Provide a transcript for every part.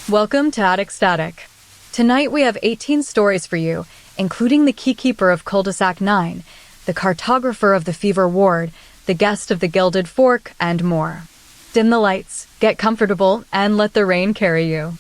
Welcome to Attic Static. Tonight we have 18 stories for you, including the Key-Keeper of Cul-de-Sac 9, the Cartographer of the Fever Ward, the Guest of the Gilded Fork, and more. Dim the lights, get comfortable, and let the rain carry you.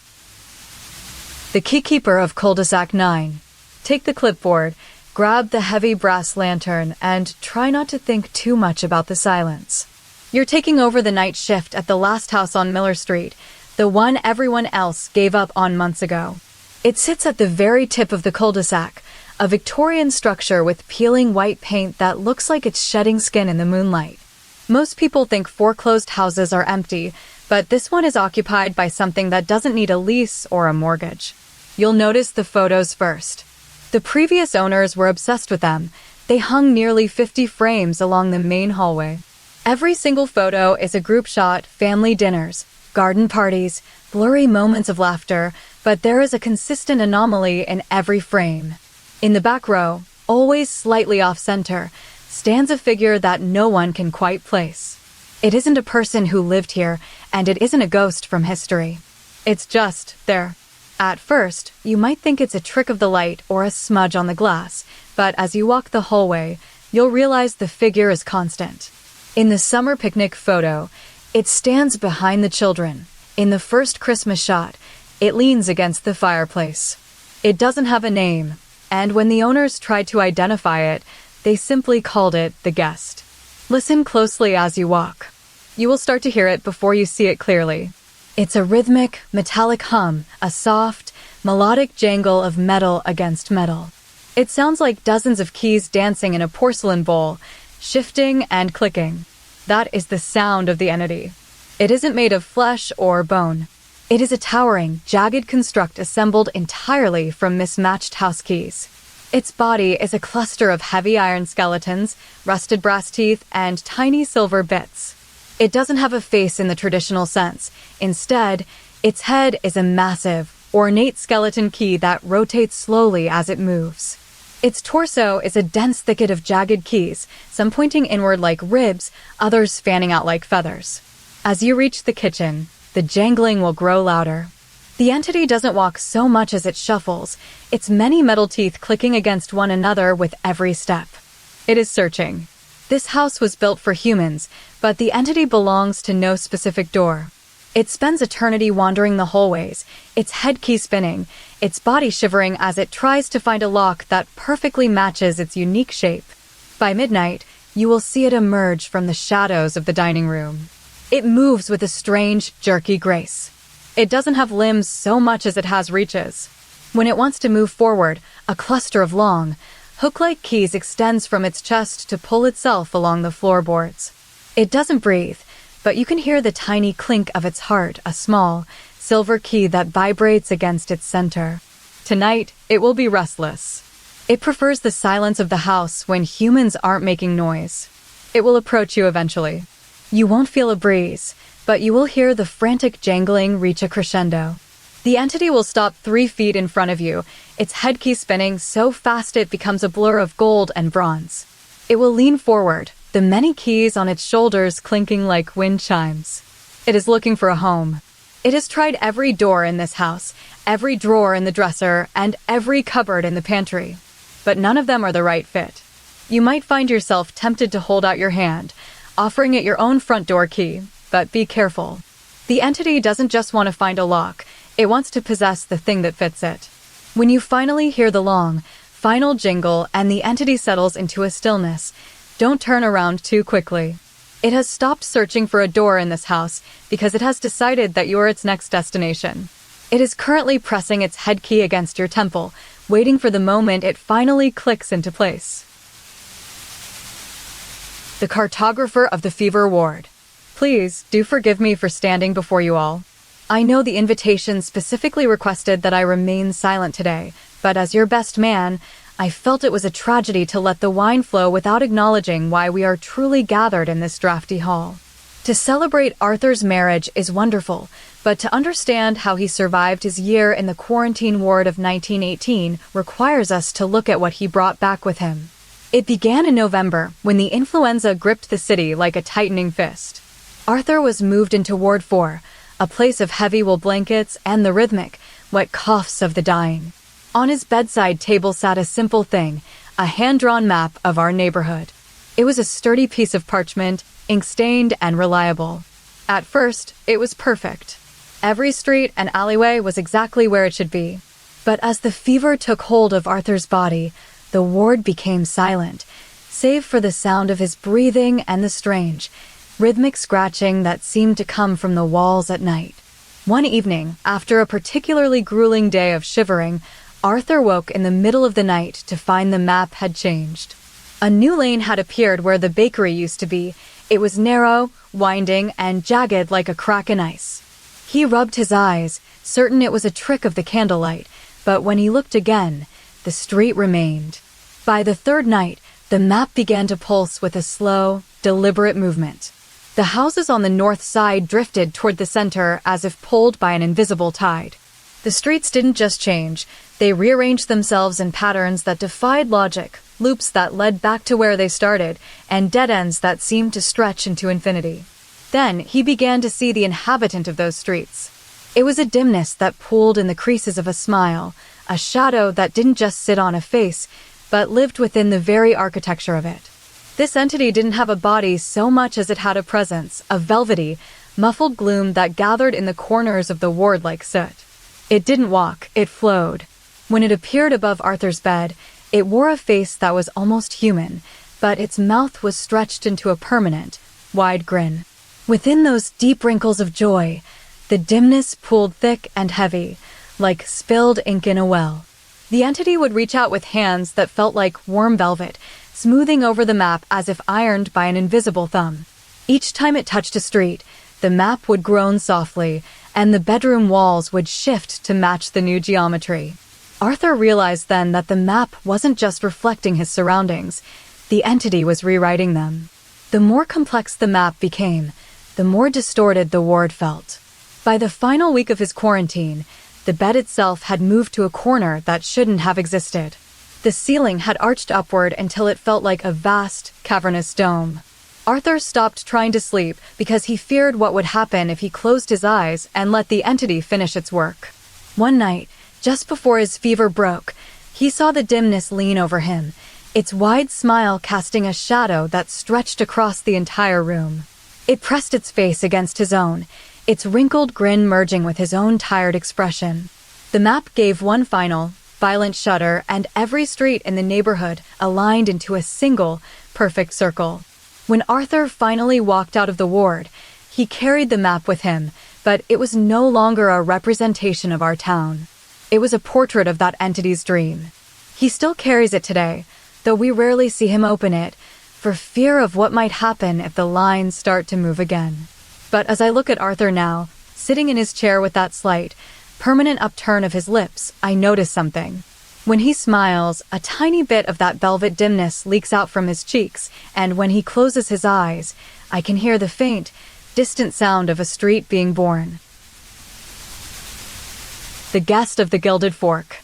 The Key-Keeper of Cul-de-Sac 9. Take the clipboard, grab the heavy brass lantern, and try not to think too much about the silence. You're taking over the night shift at the last house on Miller Street, the one everyone else gave up on months ago. It sits at the very tip of the cul-de-sac, a Victorian structure with peeling white paint that looks like it's shedding skin in the moonlight. Most people think foreclosed houses are empty, but this one is occupied by something that doesn't need a lease or a mortgage. You'll notice the photos first. The previous owners were obsessed with them. They hung nearly 50 frames along the main hallway. Every single photo is a group shot, family dinners, garden parties, blurry moments of laughter, but there is a consistent anomaly in every frame. In the back row, always slightly off-center, stands a figure that no one can quite place. It isn't a person who lived here, and it isn't a ghost from history. It's just there. At first, you might think it's a trick of the light or a smudge on the glass, but as you walk the hallway, you'll realize the figure is constant. In the summer picnic photo, it stands behind the children. In the first Christmas shot, it leans against the fireplace. It doesn't have a name, and when the owners tried to identify it, they simply called it the guest. Listen closely as you walk. You will start to hear it before you see it clearly. It's a rhythmic, metallic hum, a soft, melodic jangle of metal against metal. It sounds like dozens of keys dancing in a porcelain bowl, shifting and clicking. That is the sound of the entity. It isn't made of flesh or bone. It is a towering, jagged construct assembled entirely from mismatched house keys. Its body is a cluster of heavy iron skeletons, rusted brass teeth, and tiny silver bits. It doesn't have a face in the traditional sense. Instead, its head is a massive, ornate skeleton key that rotates slowly as it moves. Its torso is a dense thicket of jagged keys, some pointing inward like ribs, others fanning out like feathers. As you reach the kitchen, the jangling will grow louder. The entity doesn't walk so much as it shuffles, its many metal teeth clicking against one another with every step. It is searching. This house was built for humans, but the entity belongs to no specific door. It spends eternity wandering the hallways, its head key spinning, its body shivering as it tries to find a lock that perfectly matches its unique shape. By midnight, you will see it emerge from the shadows of the dining room. It moves with a strange, jerky grace. It doesn't have limbs so much as it has reaches. When it wants to move forward, a cluster of long, hook-like keys extends from its chest to pull itself along the floorboards. It doesn't breathe, but you can hear the tiny clink of its heart, a small, silver key that vibrates against its center. Tonight, it will be restless. It prefers the silence of the house when humans aren't making noise. It will approach you eventually. You won't feel a breeze, but you will hear the frantic jangling reach a crescendo. The entity will stop 3 feet in front of you, its head key spinning so fast it becomes a blur of gold and bronze. It will lean forward, the many keys on its shoulders clinking like wind chimes. It is looking for a home. It has tried every door in this house, every drawer in the dresser, and every cupboard in the pantry. But none of them are the right fit. You might find yourself tempted to hold out your hand, offering it your own front door key, but be careful. The entity doesn't just want to find a lock, it wants to possess the thing that fits it. When you finally hear the long, final jingle and the entity settles into a stillness, don't turn around too quickly. It has stopped searching for a door in this house because it has decided that you are its next destination. It is currently pressing its head key against your temple, waiting for the moment it finally clicks into place. The Cartographer of the Fever Ward. Please, do forgive me for standing before you all. I know the invitation specifically requested that I remain silent today, but as your best man, I felt it was a tragedy to let the wine flow without acknowledging why we are truly gathered in this drafty hall. To celebrate Arthur's marriage is wonderful, but to understand how he survived his year in the quarantine ward of 1918 requires us to look at what he brought back with him. It began in November, when the influenza gripped the city like a tightening fist. Arthur was moved into Ward 4, a place of heavy wool blankets, and the rhythmic, wet coughs of the dying. On his bedside table sat a simple thing, a hand-drawn map of our neighborhood. It was a sturdy piece of parchment, ink-stained and reliable. At first, it was perfect. Every street and alleyway was exactly where it should be. But as the fever took hold of Arthur's body, the ward became silent, save for the sound of his breathing and the strange, rhythmic scratching that seemed to come from the walls at night. One evening, after a particularly grueling day of shivering, Arthur woke in the middle of the night to find the map had changed. A new lane had appeared where the bakery used to be. It was narrow, winding, and jagged like a crack in ice. He rubbed his eyes, certain it was a trick of the candlelight, but when he looked again, the street remained. By the third night, the map began to pulse with a slow, deliberate movement. The houses on the north side drifted toward the center as if pulled by an invisible tide. The streets didn't just change, they rearranged themselves in patterns that defied logic, loops that led back to where they started, and dead ends that seemed to stretch into infinity. Then he began to see the inhabitant of those streets. It was a dimness that pooled in the creases of a smile, a shadow that didn't just sit on a face, but lived within the very architecture of it. This entity didn't have a body so much as it had a presence, a velvety, muffled gloom that gathered in the corners of the ward like soot. It didn't walk, it flowed. When it appeared above Arthur's bed, it wore a face that was almost human, but its mouth was stretched into a permanent, wide grin. Within those deep wrinkles of joy, the dimness pooled thick and heavy, like spilled ink in a well. The entity would reach out with hands that felt like warm velvet, smoothing over the map as if ironed by an invisible thumb. Each time it touched a street, the map would groan softly, and the bedroom walls would shift to match the new geometry. Arthur realized then that the map wasn't just reflecting his surroundings, the entity was rewriting them. The more complex the map became, the more distorted the ward felt. By the final week of his quarantine, the bed itself had moved to a corner that shouldn't have existed. The ceiling had arched upward until it felt like a vast, cavernous dome. Arthur stopped trying to sleep because he feared what would happen if he closed his eyes and let the entity finish its work. One night, just before his fever broke, he saw the dimness lean over him, its wide smile casting a shadow that stretched across the entire room. It pressed its face against his own, its wrinkled grin merging with his own tired expression. The map gave one final, violent shudder, and every street in the neighborhood aligned into a single, perfect circle. When Arthur finally walked out of the ward, he carried the map with him, but it was no longer a representation of our town. It was a portrait of that entity's dream. He still carries it today, though we rarely see him open it, for fear of what might happen if the lines start to move again. But as I look at Arthur now, sitting in his chair with that slight, permanent upturn of his lips, I notice something. When he smiles, a tiny bit of that velvet dimness leaks out from his cheeks, and when he closes his eyes, I can hear the faint, distant sound of a street being born. The Guest of the Gilded Fork.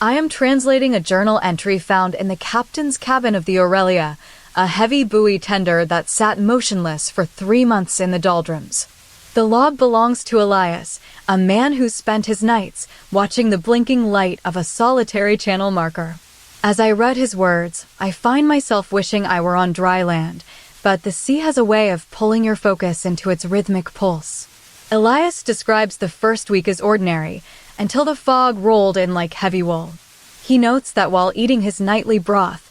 I am translating a journal entry found in the captain's cabin of the Aurelia, a heavy buoy tender that sat motionless for 3 months in the doldrums. The log belongs to Elias, a man who spent his nights watching the blinking light of a solitary channel marker. As I read his words, I find myself wishing I were on dry land, but the sea has a way of pulling your focus into its rhythmic pulse. Elias describes the first week as ordinary, until the fog rolled in like heavy wool. He notes that while eating his nightly broth,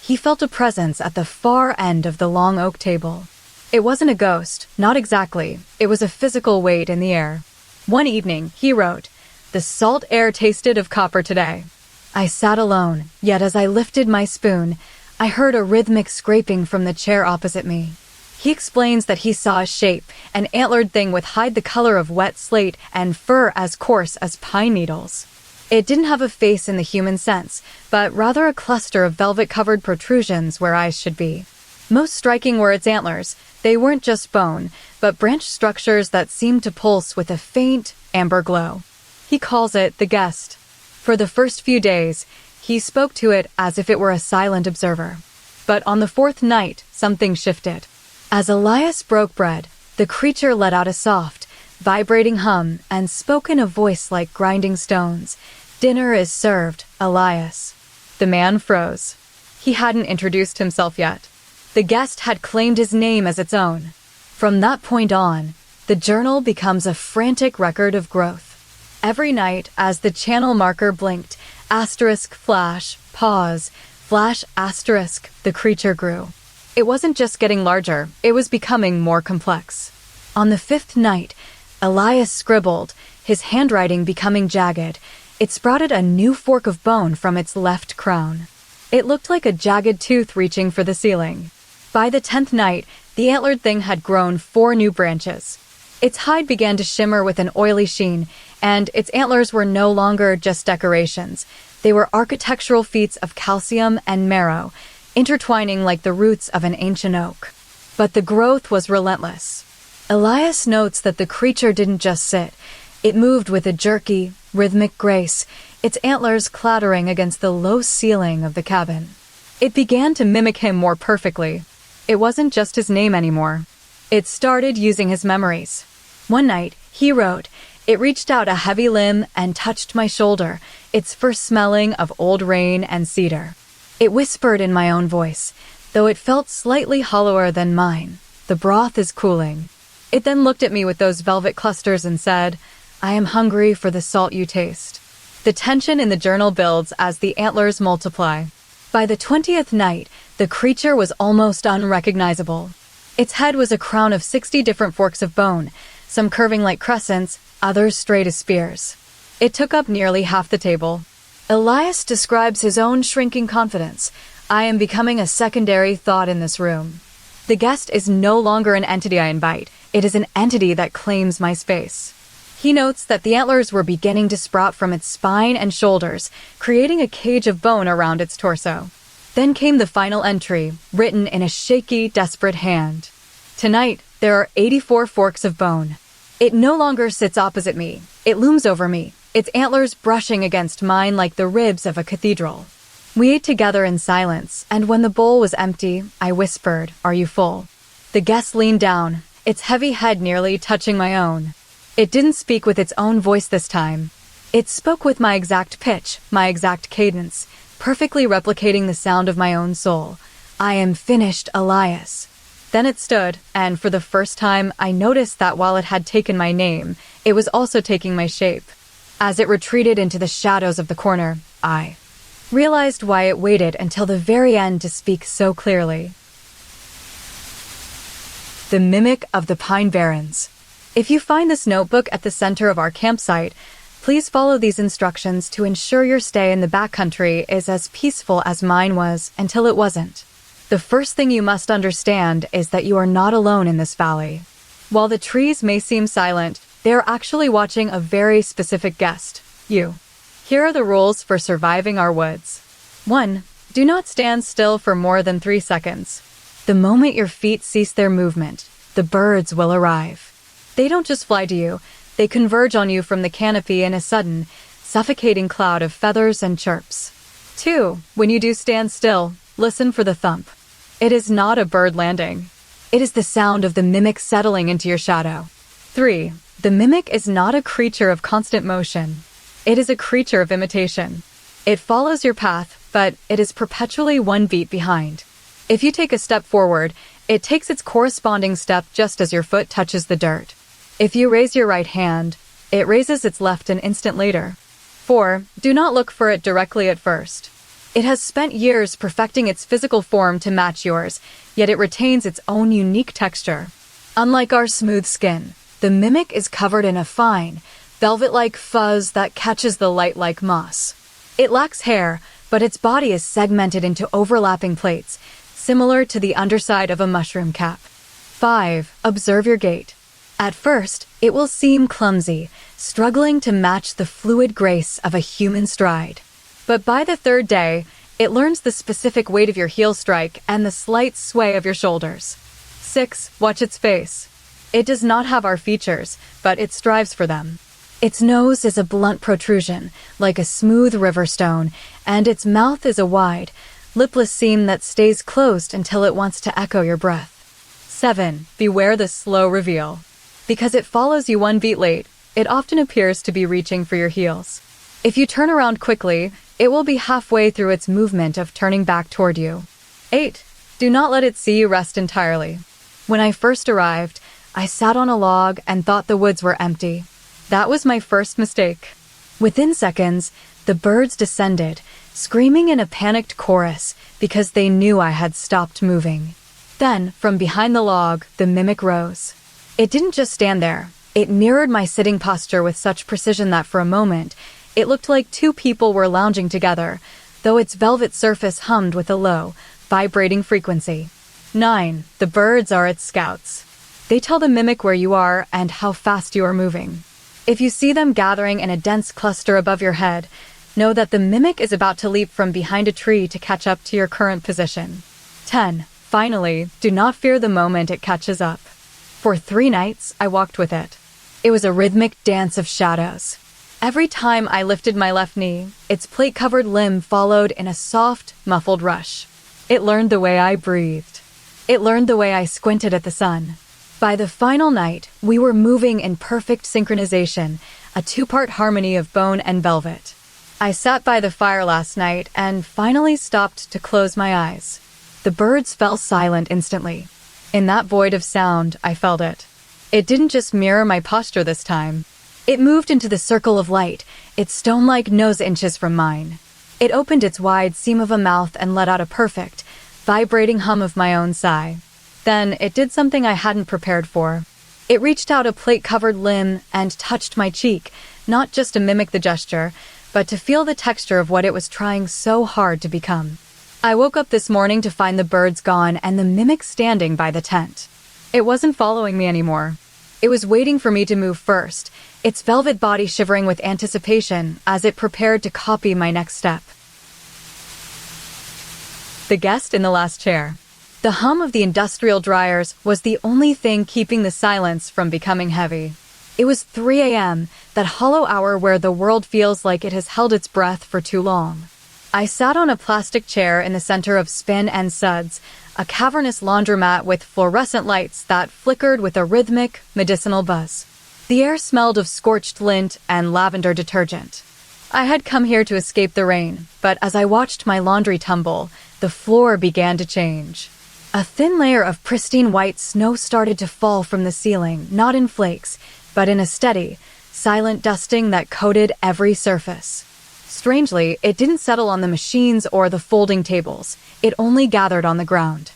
he felt a presence at the far end of the long oak table. It wasn't a ghost, not exactly. It was a physical weight in the air. One evening, he wrote, "The salt air tasted of copper today." I sat alone, yet as I lifted my spoon, I heard a rhythmic scraping from the chair opposite me. He explains that he saw a shape, an antlered thing with hide the color of wet slate and fur as coarse as pine needles. It didn't have a face in the human sense, but rather a cluster of velvet-covered protrusions where eyes should be. Most striking were its antlers. They weren't just bone, but branched structures that seemed to pulse with a faint, amber glow. He calls it the guest. For the first few days, he spoke to it as if it were a silent observer. But on the 4th night, something shifted. As Elias broke bread, the creature let out a soft, vibrating hum, and spoke in a voice like grinding stones. "Dinner is served, Elias." The man froze. He hadn't introduced himself yet. The guest had claimed his name as its own. From that point on, the journal becomes a frantic record of growth. Every night, as the channel marker blinked, asterisk, flash, pause, flash, asterisk, the creature grew. It wasn't just getting larger, it was becoming more complex. On the 5th night, Elias scribbled, his handwriting becoming jagged. It sprouted a new fork of bone from its left crown. It looked like a jagged tooth reaching for the ceiling. By the 10th night, the antlered thing had grown 4 new branches. Its hide began to shimmer with an oily sheen, and its antlers were no longer just decorations. They were architectural feats of calcium and marrow, intertwining like the roots of an ancient oak. But the growth was relentless. Elias notes that the creature didn't just sit. It moved with a jerky, rhythmic grace, its antlers clattering against the low ceiling of the cabin. It began to mimic him more perfectly. It wasn't just his name anymore. It started using his memories. One night, he wrote, "It reached out a heavy limb and touched my shoulder, its first smelling of old rain and cedar." It whispered in my own voice, though it felt slightly hollower than mine. "The broth is cooling." It then looked at me with those velvet clusters and said, "I am hungry for the salt you taste." The tension in the journal builds as the antlers multiply. By the 20th night, the creature was almost unrecognizable. Its head was a crown of 60 different forks of bone, some curving like crescents, others straight as spears. It took up nearly half the table. Elias describes his own shrinking confidence. "I am becoming a secondary thought in this room." The guest is no longer an entity I invite. It is an entity that claims my space. He notes that the antlers were beginning to sprout from its spine and shoulders, creating a cage of bone around its torso. Then came the final entry, written in a shaky, desperate hand. "Tonight, there are 84 forks of bone." It no longer sits opposite me. It looms over me, its antlers brushing against mine like the ribs of a cathedral. We ate together in silence, and when the bowl was empty, I whispered, "Are you full?" The guest leaned down, its heavy head nearly touching my own. It didn't speak with its own voice this time. It spoke with my exact pitch, my exact cadence, perfectly replicating the sound of my own soul. "I am finished, Elias." Then it stood, and for the first time, I noticed that while it had taken my name, it was also taking my shape. As it retreated into the shadows of the corner, I realized why it waited until the very end to speak so clearly. The Mimic of the Pine Barrens. If you find this notebook at the center of our campsite, please follow these instructions to ensure your stay in the backcountry is as peaceful as mine was until it wasn't. The first thing you must understand is that you are not alone in this valley. While the trees may seem silent, they are actually watching a very specific guest, you. Here are the rules for surviving our woods. 1. Do not stand still for more than 3 seconds. The moment your feet cease their movement, the birds will arrive. They don't just fly to you, they converge on you from the canopy in a sudden, suffocating cloud of feathers and chirps. 2. When you do stand still, listen for the thump. It is not a bird landing. It is the sound of the mimic settling into your shadow. 3. The mimic is not a creature of constant motion. It is a creature of imitation. It follows your path, but it is perpetually 1 beat behind. If you take a step forward, it takes its corresponding step just as your foot touches the dirt. If you raise your right hand, it raises its left an instant later. 4. Do not look for it directly at first. It has spent years perfecting its physical form to match yours, yet it retains its own unique texture. Unlike our smooth skin, the mimic is covered in a fine, velvet-like fuzz that catches the light like moss. It lacks hair, but its body is segmented into overlapping plates, similar to the underside of a mushroom cap. 5. Observe your gait. At first, it will seem clumsy, struggling to match the fluid grace of a human stride. But by the 3rd day, it learns the specific weight of your heel strike and the slight sway of your shoulders. 6. Watch its face. It does not have our features, but it strives for them. Its nose is a blunt protrusion, like a smooth river stone, and its mouth is a wide, lipless seam that stays closed until it wants to echo your breath. 7. Beware the slow reveal. Because it follows you one beat late, it often appears to be reaching for your heels. If you turn around quickly, it will be halfway through its movement of turning back toward you. 8. Do not let it see you rest entirely. When I first arrived, I sat on a log and thought the woods were empty. That was my first mistake. Within seconds, the birds descended, screaming in a panicked chorus because they knew I had stopped moving. Then, from behind the log, the mimic rose. It didn't just stand there. It mirrored my sitting posture with such precision that for a moment, it looked like two people were lounging together, though its velvet surface hummed with a low, vibrating frequency. 9. The birds are its scouts. They tell the mimic where you are and how fast you are moving. If you see them gathering in a dense cluster above your head, know that the mimic is about to leap from behind a tree to catch up to your current position. 10. Finally, do not fear the moment it catches up. For 3 nights, I walked with it. It was a rhythmic dance of shadows. Every time I lifted my left knee, its plate-covered limb followed in a soft, muffled rush. It learned the way I breathed. It learned the way I squinted at the sun. By the final night, we were moving in perfect synchronization, a 2-part harmony of bone and velvet. I sat by the fire last night and finally stopped to close my eyes. The birds fell silent instantly. In that void of sound, I felt it. It didn't just mirror my posture this time. It moved into the circle of light, its stone-like nose inches from mine. It opened its wide seam of a mouth and let out a perfect, vibrating hum of my own sigh. Then it did something I hadn't prepared for. It reached out a plate-covered limb and touched my cheek, not just to mimic the gesture, but to feel the texture of what it was trying so hard to become. I woke up this morning to find the birds gone and the mimic standing by the tent. It wasn't following me anymore. It was waiting for me to move first, its velvet body shivering with anticipation as it prepared to copy my next step. The guest in the last chair. The hum of the industrial dryers was the only thing keeping the silence from becoming heavy. It was 3 a.m., that hollow hour where the world feels like it has held its breath for too long. I sat on a plastic chair in the center of Spin and Suds, a cavernous laundromat with fluorescent lights that flickered with a rhythmic, medicinal buzz. The air smelled of scorched lint and lavender detergent. I had come here to escape the rain, but as I watched my laundry tumble, the floor began to change. A thin layer of pristine white snow started to fall from the ceiling, not in flakes, but in a steady, silent dusting that coated every surface. Strangely, it didn't settle on the machines or the folding tables. It only gathered on the ground.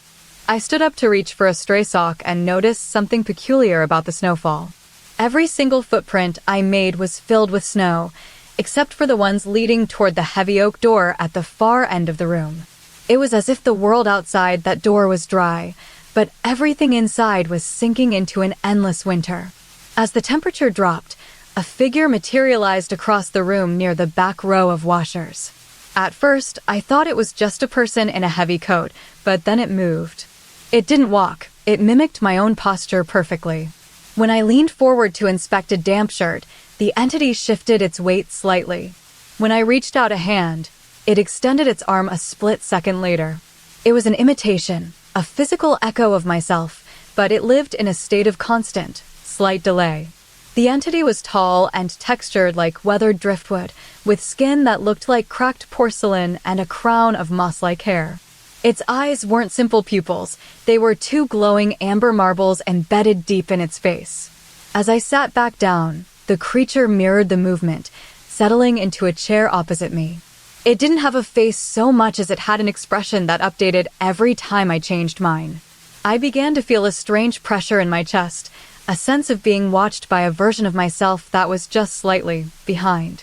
I stood up to reach for a stray sock and noticed something peculiar about the snowfall. Every single footprint I made was filled with snow, except for the ones leading toward the heavy oak door at the far end of the room. It was as if the world outside that door was dry, but everything inside was sinking into an endless winter. As the temperature dropped, a figure materialized across the room near the back row of washers. At first, I thought it was just a person in a heavy coat, but then it moved. It didn't walk. It mimicked my own posture perfectly. When I leaned forward to inspect a damp shirt, the entity shifted its weight slightly. When I reached out a hand, it extended its arm a split second later. It was an imitation, a physical echo of myself, but it lived in a state of constant, slight delay. The entity was tall and textured like weathered driftwood, with skin that looked like cracked porcelain and a crown of moss-like hair. Its eyes weren't simple pupils, they were 2 glowing amber marbles embedded deep in its face. As I sat back down, the creature mirrored the movement, settling into a chair opposite me. It didn't have a face so much as it had an expression that updated every time I changed mine. I began to feel a strange pressure in my chest, a sense of being watched by a version of myself that was just slightly behind.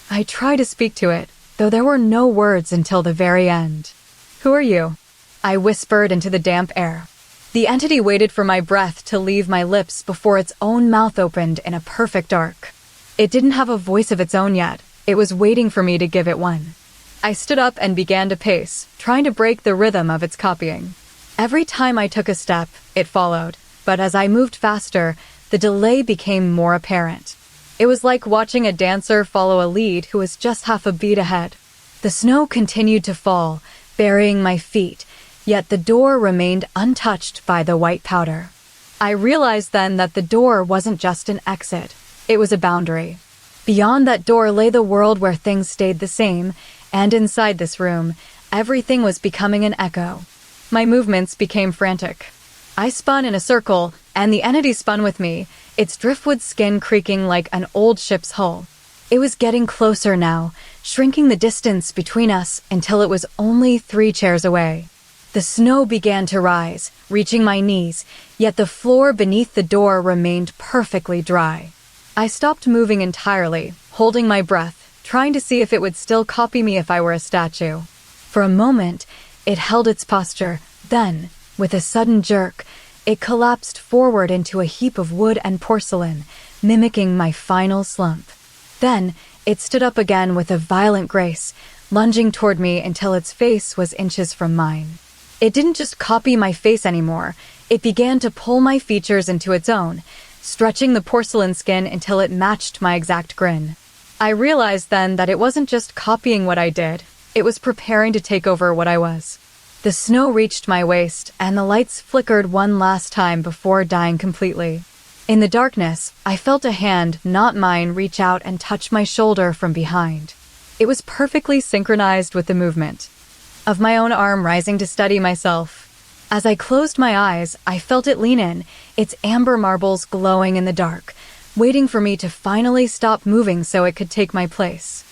I tried to speak to it, though there were no words until the very end. "Who are you?" I whispered into the damp air. The entity waited for my breath to leave my lips before its own mouth opened in a perfect arc. It didn't have a voice of its own yet. It was waiting for me to give it one. I stood up and began to pace, trying to break the rhythm of its copying. Every time I took a step, it followed. But as I moved faster, the delay became more apparent. It was like watching a dancer follow a lead who was just half a beat ahead. The snow continued to fall, burying my feet, yet the door remained untouched by the white powder. I realized then that the door wasn't just an exit. It was a boundary. Beyond that door lay the world where things stayed the same, and inside this room, everything was becoming an echo. My movements became frantic. I spun in a circle, and the entity spun with me, its driftwood skin creaking like an old ship's hull. It was getting closer now, shrinking the distance between us until it was only 3 chairs away. The snow began to rise, reaching my knees, yet the floor beneath the door remained perfectly dry. I stopped moving entirely, holding my breath, trying to see if it would still copy me if I were a statue. For a moment, it held its posture. Then, with a sudden jerk, it collapsed forward into a heap of wood and porcelain, mimicking my final slump. Then, it stood up again with a violent grace, lunging toward me until its face was inches from mine. It didn't just copy my face anymore, it began to pull my features into its own, stretching the porcelain skin until it matched my exact grin. I realized then that it wasn't just copying what I did, it was preparing to take over what I was. The snow reached my waist, and the lights flickered one last time before dying completely. In the darkness, I felt a hand, not mine, reach out and touch my shoulder from behind. It was perfectly synchronized with the movement of my own arm rising to steady myself. As I closed my eyes, I felt it lean in, its amber marbles glowing in the dark, waiting for me to finally stop moving so it could take my place.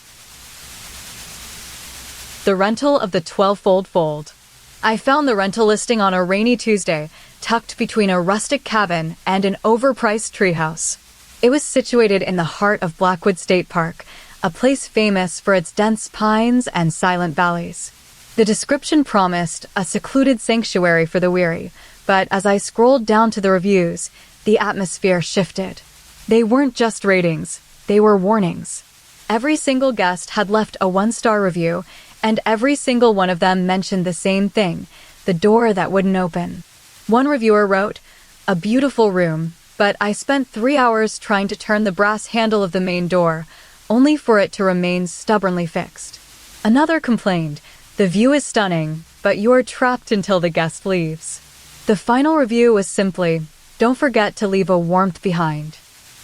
The rental of the 12-fold fold. I found the rental listing on a rainy Tuesday, tucked between a rustic cabin and an overpriced treehouse. It was situated in the heart of Blackwood State Park, a place famous for its dense pines and silent valleys. The description promised a secluded sanctuary for the weary, but as I scrolled down to the reviews, the atmosphere shifted. They weren't just ratings, they were warnings. Every single guest had left a 1-star review, and every single one of them mentioned the same thing, the door that wouldn't open. One reviewer wrote, "A beautiful room, but I spent 3 hours trying to turn the brass handle of the main door, only for it to remain stubbornly fixed." Another complained, "The view is stunning, but you're trapped until the guest leaves." The final review was simply, "Don't forget to leave a warmth behind."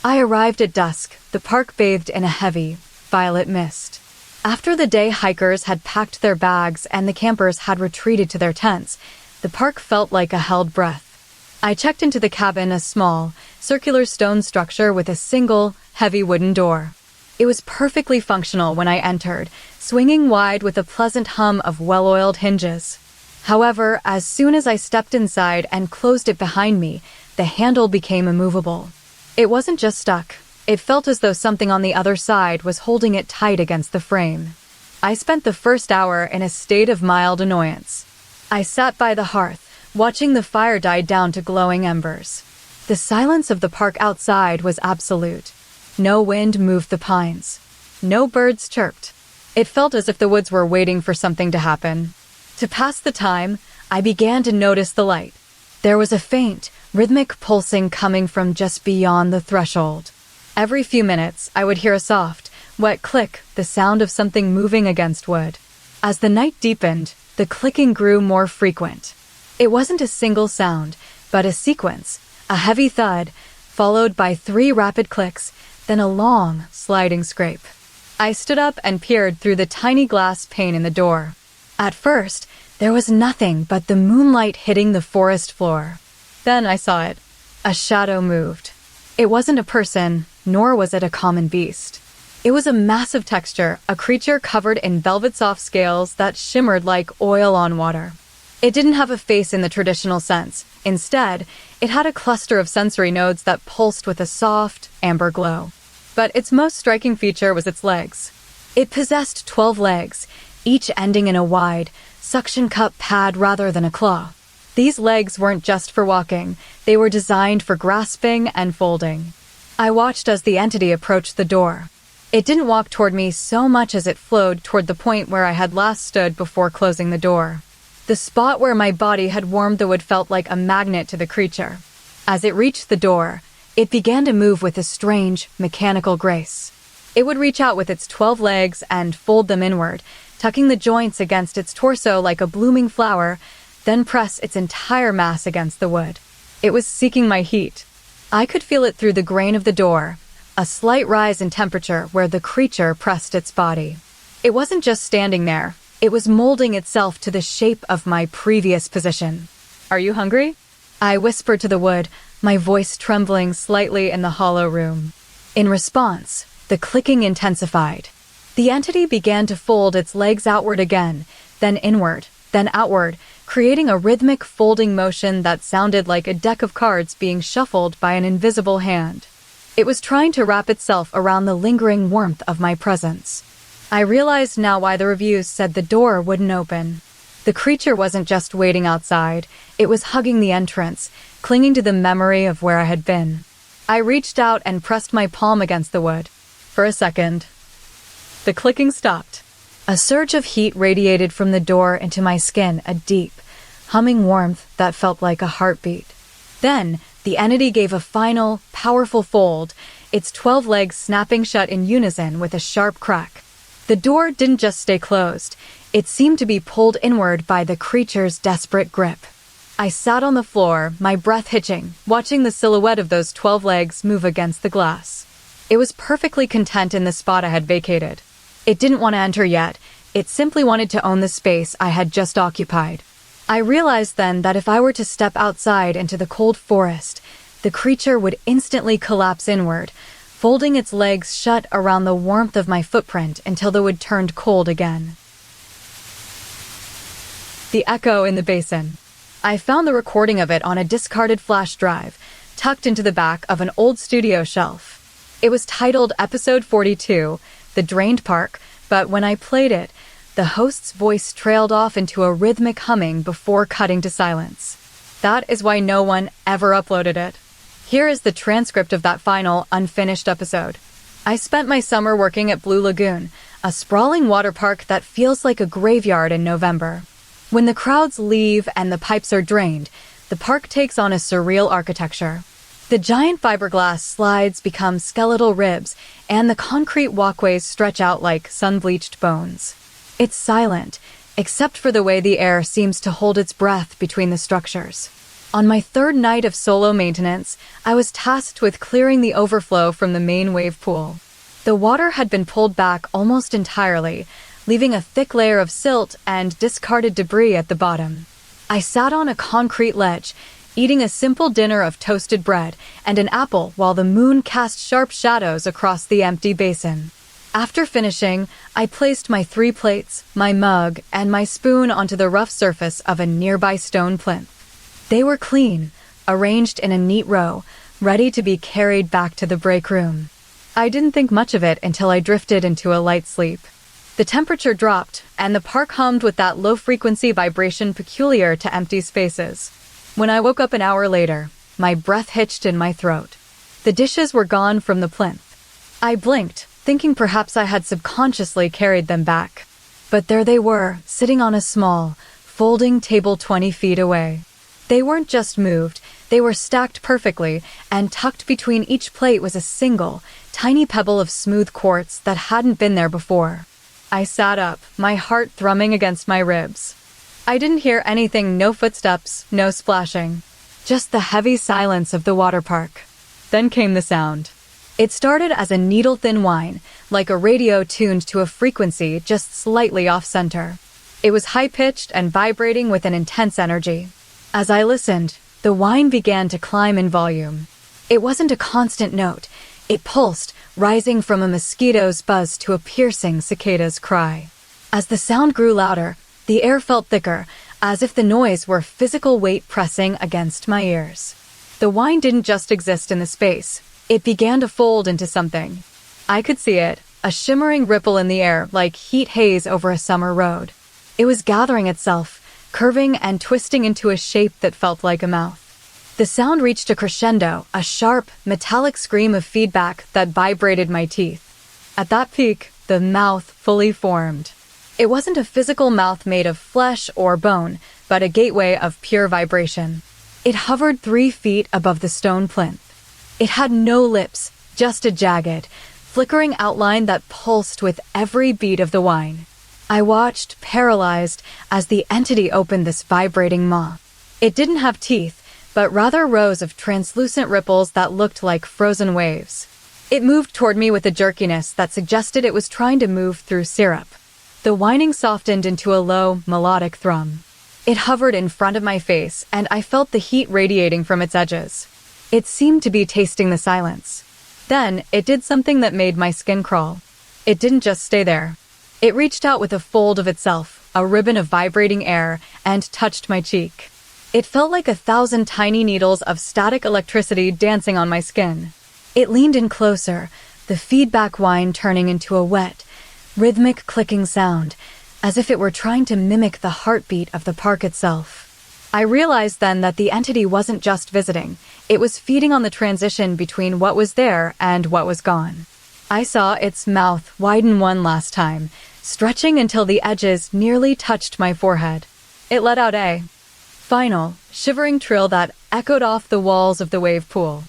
I arrived at dusk, the park bathed in a heavy, violet mist. After the day hikers had packed their bags and the campers had retreated to their tents, the park felt like a held breath. I checked into the cabin, a small, circular stone structure with a single, heavy wooden door. It was perfectly functional when I entered, swinging wide with a pleasant hum of well-oiled hinges. However, as soon as I stepped inside and closed it behind me, the handle became immovable. It wasn't just stuck. It felt as though something on the other side was holding it tight against the frame. I spent the first hour in a state of mild annoyance. I sat by the hearth, watching the fire die down to glowing embers. The silence of the park outside was absolute. No wind moved the pines. No birds chirped. It felt as if the woods were waiting for something to happen. To pass the time, I began to notice the light. There was a faint, rhythmic pulsing coming from just beyond the threshold. Every few minutes, I would hear a soft, wet click, the sound of something moving against wood. As the night deepened, the clicking grew more frequent. It wasn't a single sound, but a sequence, a heavy thud, followed by 3 rapid clicks, then a long, sliding scrape. I stood up and peered through the tiny glass pane in the door. At first, there was nothing but the moonlight hitting the forest floor. Then I saw it. A shadow moved. It wasn't a person, nor was it a common beast. It was a massive texture, a creature covered in velvet soft scales that shimmered like oil on water. It didn't have a face in the traditional sense. Instead, it had a cluster of sensory nodes that pulsed with a soft, amber glow. But its most striking feature was its legs. It possessed 12 legs, each ending in a wide, suction cup pad rather than a claw. These legs weren't just for walking, they were designed for grasping and folding. I watched as the entity approached the door. It didn't walk toward me so much as it flowed toward the point where I had last stood before closing the door. The spot where my body had warmed the wood felt like a magnet to the creature. As it reached the door, it began to move with a strange, mechanical grace. It would reach out with its 12 legs and fold them inward, tucking the joints against its torso like a blooming flower, then press its entire mass against the wood. It was seeking my heat. I could feel it through the grain of the door, a slight rise in temperature where the creature pressed its body. It wasn't just standing there, it was molding itself to the shape of my previous position. "Are you hungry?" I whispered to the wood, my voice trembling slightly in the hollow room. In response, the clicking intensified. The entity began to fold its legs outward again, then inward, then outward, creating a rhythmic folding motion that sounded like a deck of cards being shuffled by an invisible hand. It was trying to wrap itself around the lingering warmth of my presence. I realized now why the reviews said the door wouldn't open. The creature wasn't just waiting outside, it was hugging the entrance, clinging to the memory of where I had been. I reached out and pressed my palm against the wood. For a second, the clicking stopped. A surge of heat radiated from the door into my skin, a deep, humming warmth that felt like a heartbeat. Then, the entity gave a final, powerful fold, its 12 legs snapping shut in unison with a sharp crack. The door didn't just stay closed, it seemed to be pulled inward by the creature's desperate grip. I sat on the floor, my breath hitching, watching the silhouette of those 12 legs move against the glass. It was perfectly content in the spot I had vacated. It didn't want to enter yet, it simply wanted to own the space I had just occupied. I realized then that if I were to step outside into the cold forest, the creature would instantly collapse inward, folding its legs shut around the warmth of my footprint until the wood turned cold again. The echo in the basin. I found the recording of it on a discarded flash drive, tucked into the back of an old studio shelf. It was titled Episode 42, The Drained Park, but when I played it, the host's voice trailed off into a rhythmic humming before cutting to silence. That is why no one ever uploaded it. Here is the transcript of that final, unfinished episode. I spent my summer working at Blue Lagoon, a sprawling water park that feels like a graveyard in November. When the crowds leave and the pipes are drained, the park takes on a surreal architecture. The giant fiberglass slides become skeletal ribs, and the concrete walkways stretch out like sun-bleached bones. It's silent, except for the way the air seems to hold its breath between the structures. On my third night of solo maintenance, I was tasked with clearing the overflow from the main wave pool. The water had been pulled back almost entirely, leaving a thick layer of silt and discarded debris at the bottom. I sat on a concrete ledge, eating a simple dinner of toasted bread and an apple while the moon cast sharp shadows across the empty basin. After finishing, I placed my 3 plates, my mug, and my spoon onto the rough surface of a nearby stone plinth. They were clean, arranged in a neat row, ready to be carried back to the break room. I didn't think much of it until I drifted into a light sleep. The temperature dropped, and the park hummed with that low-frequency vibration peculiar to empty spaces. When I woke up an hour later, my breath hitched in my throat. The dishes were gone from the plinth. I blinked, thinking perhaps I had subconsciously carried them back. But there they were, sitting on a small, folding table 20 feet away. They weren't just moved, they were stacked perfectly, and tucked between each plate was a single, tiny pebble of smooth quartz that hadn't been there before. I sat up, my heart thrumming against my ribs. I didn't hear anything, no footsteps, no splashing. Just the heavy silence of the water park. Then came the sound. It started as a needle-thin whine, like a radio tuned to a frequency just slightly off-center. It was high-pitched and vibrating with an intense energy. As I listened, the whine began to climb in volume. It wasn't a constant note. It pulsed, rising from a mosquito's buzz to a piercing cicada's cry. As the sound grew louder, the air felt thicker, as if the noise were physical weight pressing against my ears. The whine didn't just exist in the space. It began to fold into something. I could see it, a shimmering ripple in the air like heat haze over a summer road. It was gathering itself, curving and twisting into a shape that felt like a mouth. The sound reached a crescendo, a sharp, metallic scream of feedback that vibrated my teeth. At that peak, the mouth fully formed. It wasn't a physical mouth made of flesh or bone, but a gateway of pure vibration. It hovered 3 feet above the stone plinth. It had no lips, just a jagged, flickering outline that pulsed with every beat of the whine. I watched, paralyzed, as the entity opened this vibrating maw. It didn't have teeth, but rather rows of translucent ripples that looked like frozen waves. It moved toward me with a jerkiness that suggested it was trying to move through syrup. The whining softened into a low, melodic thrum. It hovered in front of my face, and I felt the heat radiating from its edges. It seemed to be tasting the silence. Then, it did something that made my skin crawl. It didn't just stay there. It reached out with a fold of itself, a ribbon of vibrating air, and touched my cheek. It felt like 1,000 tiny needles of static electricity dancing on my skin. It leaned in closer, the feedback whine turning into a wet, rhythmic clicking sound, as if it were trying to mimic the heartbeat of the park itself. I realized then that the entity wasn't just visiting, it was feeding on the transition between what was there and what was gone. I saw its mouth widen one last time, stretching until the edges nearly touched my forehead. It let out a final, shivering trill that echoed off the walls of the wave pool.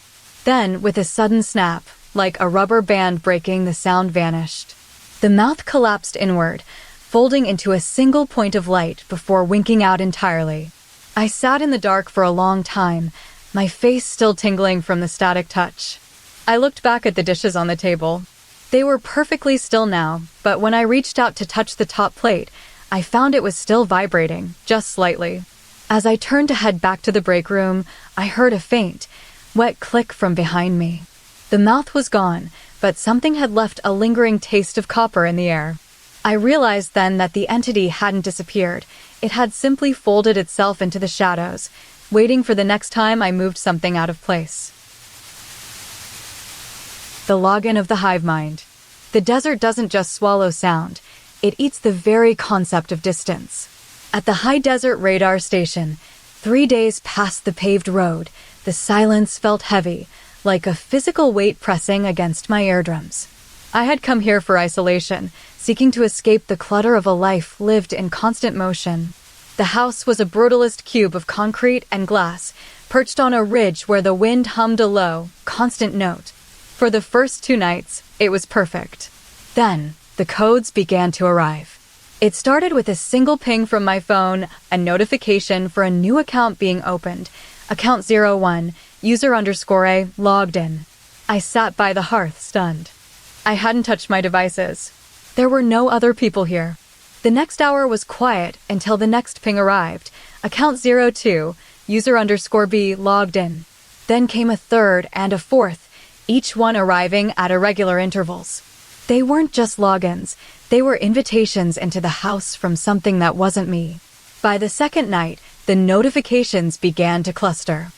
Then, with a sudden snap, like a rubber band breaking, the sound vanished. The mouth collapsed inward, folding into a single point of light before winking out entirely. I sat in the dark for a long time, my face still tingling from the static touch. I looked back at the dishes on the table. They were perfectly still now, but when I reached out to touch the top plate, I found it was still vibrating, just slightly. As I turned to head back to the break room, I heard a faint, wet click from behind me. The mouth was gone, but something had left a lingering taste of copper in the air. I realized then that the entity hadn't disappeared. It had simply folded itself into the shadows, waiting for the next time I moved something out of place. The login of the Hive-Mind. The desert doesn't just swallow sound, it eats the very concept of distance. At the high desert radar station, 3 days past the paved road, the silence felt heavy, like a physical weight pressing against my eardrums. I had come here for isolation, seeking to escape the clutter of a life lived in constant motion. The house was a brutalist cube of concrete and glass, perched on a ridge where the wind hummed a low, constant note. For the first 2 nights, it was perfect. Then, the codes began to arrive. It started with a single ping from my phone, a notification for a new account being opened. Account 01, user_A, logged in. I sat by the hearth, stunned. I hadn't touched my devices. There were no other people here. The next hour was quiet until the next ping arrived. Account 02, user_B, logged in. Then came a third and a fourth, each one arriving at irregular intervals. They weren't just logins, they were invitations into the house from something that wasn't me. By the second night, the notifications began to cluster.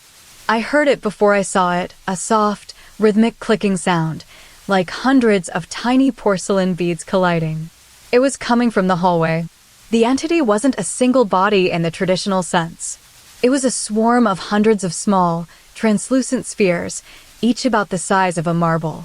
I heard it before I saw it, a soft, rhythmic clicking sound, like hundreds of tiny porcelain beads colliding. It was coming from the hallway. The entity wasn't a single body in the traditional sense. It was a swarm of hundreds of small, translucent spheres, each about the size of a marble.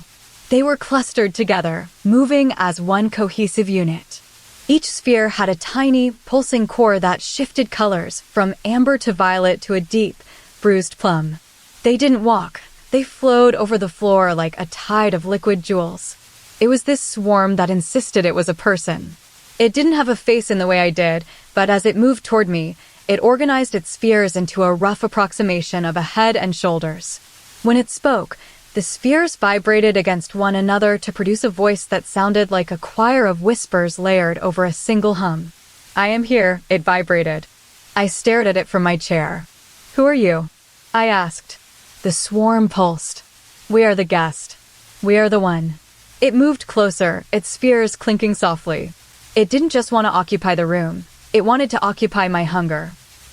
They were clustered together, moving as one cohesive unit. Each sphere had a tiny, pulsing core that shifted colors from amber to violet to a deep, bruised plum. They didn't walk. They flowed over the floor like a tide of liquid jewels. It was this swarm that insisted it was a person. It didn't have a face in the way I did, but as it moved toward me, it organized its spheres into a rough approximation of a head and shoulders. When it spoke, the spheres vibrated against one another to produce a voice that sounded like a choir of whispers layered over a single hum. "I am here," it vibrated. I stared at it from my chair. "Who are you?" I asked. The swarm pulsed. "We are the guest. We are the one." It moved closer, its spheres clinking softly. It didn't just want to occupy the room. It wanted to occupy my hunger.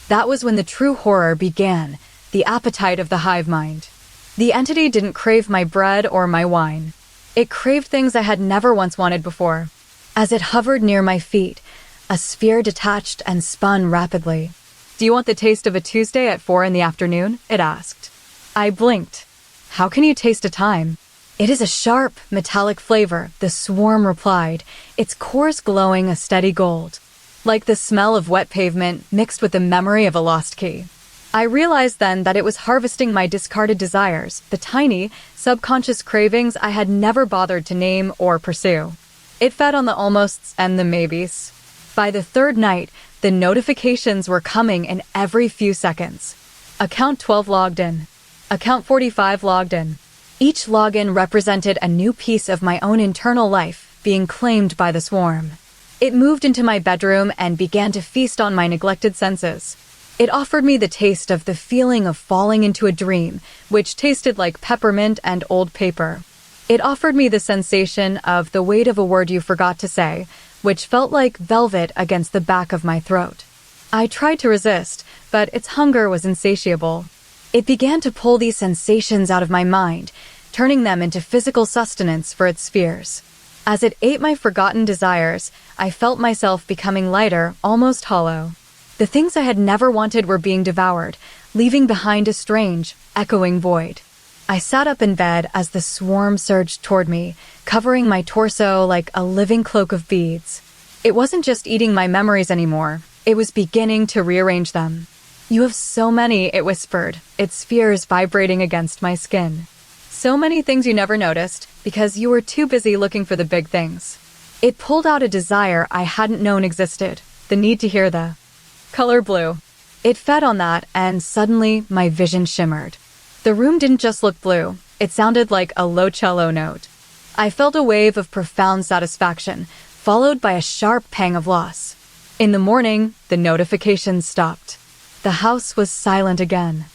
That was when the true horror began, the appetite of the Hive-Mind. The entity didn't crave my bread or my wine. It craved things I had never once wanted before. As it hovered near my feet, a sphere detached and spun rapidly. "Do you want the taste of a Tuesday at 4 in the afternoon?" it asked. I blinked. "How can you taste a time?" "It is a sharp, metallic flavor," the swarm replied, its cores glowing a steady gold. Like the smell of wet pavement mixed with the memory of a lost key. I realized then that it was harvesting my discarded desires, the tiny, subconscious cravings I had never bothered to name or pursue. It fed on the almosts and the maybes. By the third night, the notifications were coming in every few seconds. Account 12 logged in. Account 45 logged in. Each login represented a new piece of my own internal life being claimed by the swarm. It moved into my bedroom and began to feast on my neglected senses. It offered me the taste of the feeling of falling into a dream, which tasted like peppermint and old paper. It offered me the sensation of the weight of a word you forgot to say, which felt like velvet against the back of my throat. I tried to resist, but its hunger was insatiable. It began to pull these sensations out of my mind, turning them into physical sustenance for its spheres. As it ate my forgotten desires, I felt myself becoming lighter, almost hollow. The things I had never wanted were being devoured, leaving behind a strange, echoing void. I sat up in bed as the swarm surged toward me, covering my torso like a living cloak of beads. It wasn't just eating my memories anymore, it was beginning to rearrange them. "You have so many," it whispered, its spheres vibrating against my skin. So many things you never noticed, because you were too busy looking for the big things. It pulled out a desire I hadn't known existed, the need to hear the color blue. It fed on that, and suddenly my vision shimmered. The room didn't just look blue, it sounded like a low cello note. I felt a wave of profound satisfaction, followed by a sharp pang of loss. In the morning, the notifications stopped. The house was silent again.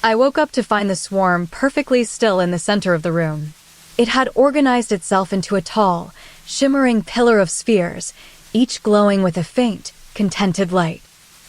I woke up to find the swarm perfectly still in the center of the room. It had organized itself into a tall, shimmering pillar of spheres, each glowing with a faint, contented light.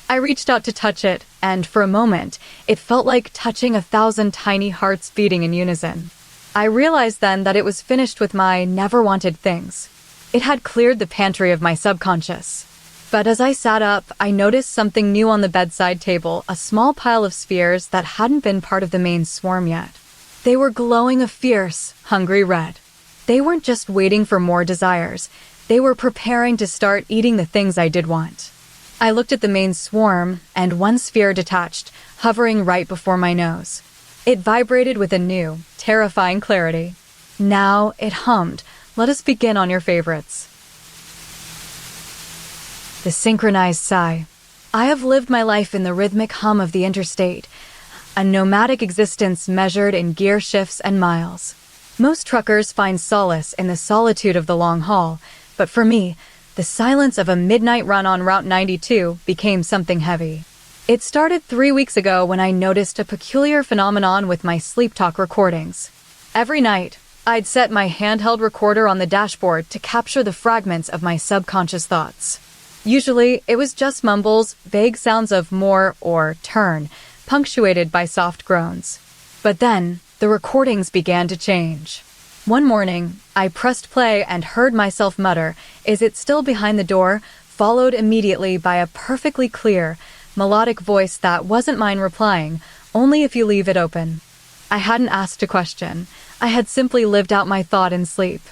I reached out to touch it, and for a moment, it felt like touching 1,000 tiny hearts beating in unison. I realized then that it was finished with my never-wanted things. It had cleared the pantry of my subconscious. But as I sat up, I noticed something new on the bedside table, a small pile of spheres that hadn't been part of the main swarm yet. They were glowing a fierce, hungry red. They weren't just waiting for more desires. They were preparing to start eating the things I did want. I looked at the main swarm, and one sphere detached, hovering right before my nose. It vibrated with a new, terrifying clarity. Now it hummed. Let us begin on your favorites. The Synchronized Sigh. I have lived my life in the rhythmic hum of the interstate, a nomadic existence measured in gear shifts and miles. Most truckers find solace in the solitude of the long haul, but for me, the silence of a midnight run on Route 92 became something heavy. It started 3 weeks ago when I noticed a peculiar phenomenon with my sleep talk recordings. Every night, I'd set my handheld recorder on the dashboard to capture the fragments of my subconscious thoughts. Usually, it was just mumbles, vague sounds of more or turn, punctuated by soft groans. But then, the recordings began to change. One morning, I pressed play and heard myself mutter, "Is it still behind the door?" followed immediately by a perfectly clear, melodic voice that wasn't mine replying, "Only if you leave it open." I hadn't asked a question. I had simply lived out my thought in sleep.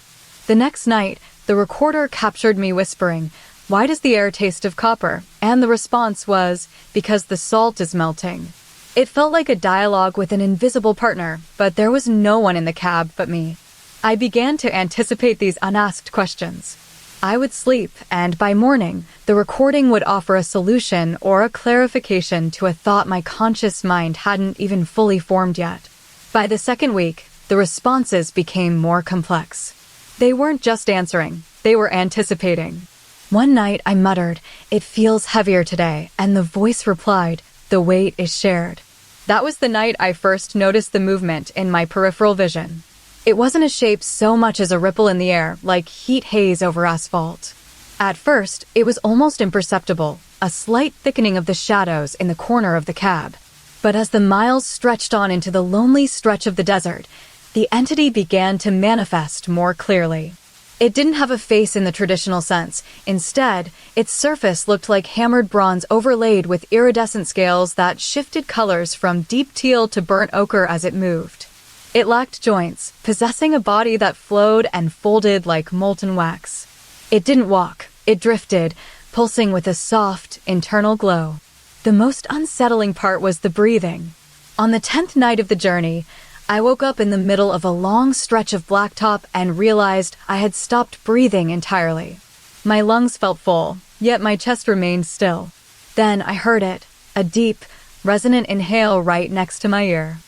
The next night, the recorder captured me whispering, "Why does the air taste of copper?" And the response was, "Because the salt is melting." It felt like a dialogue with an invisible partner, but there was no one in the cab but me. I began to anticipate these unasked questions. I would sleep, and by morning, the recording would offer a solution or a clarification to a thought my conscious mind hadn't even fully formed yet. By the second week, the responses became more complex. They weren't just answering, they were anticipating. One night I muttered, "It feels heavier today," and the voice replied, "The weight is shared." That was the night I first noticed the movement in my peripheral vision. It wasn't a shape so much as a ripple in the air, like heat haze over asphalt. At first, it was almost imperceptible, a slight thickening of the shadows in the corner of the cab. But as the miles stretched on into the lonely stretch of the desert, the entity began to manifest more clearly. It didn't have a face in the traditional sense. Instead, its surface looked like hammered bronze overlaid with iridescent scales that shifted colors from deep teal to burnt ochre as it moved. It lacked joints, possessing a body that flowed and folded like molten wax. It didn't walk, it drifted, pulsing with a soft, internal glow. The most unsettling part was the breathing. On the 10th night of the journey, I woke up in the middle of a long stretch of blacktop and realized I had stopped breathing entirely. My lungs felt full, yet my chest remained still. Then I heard it, a deep, resonant inhale right next to my ear.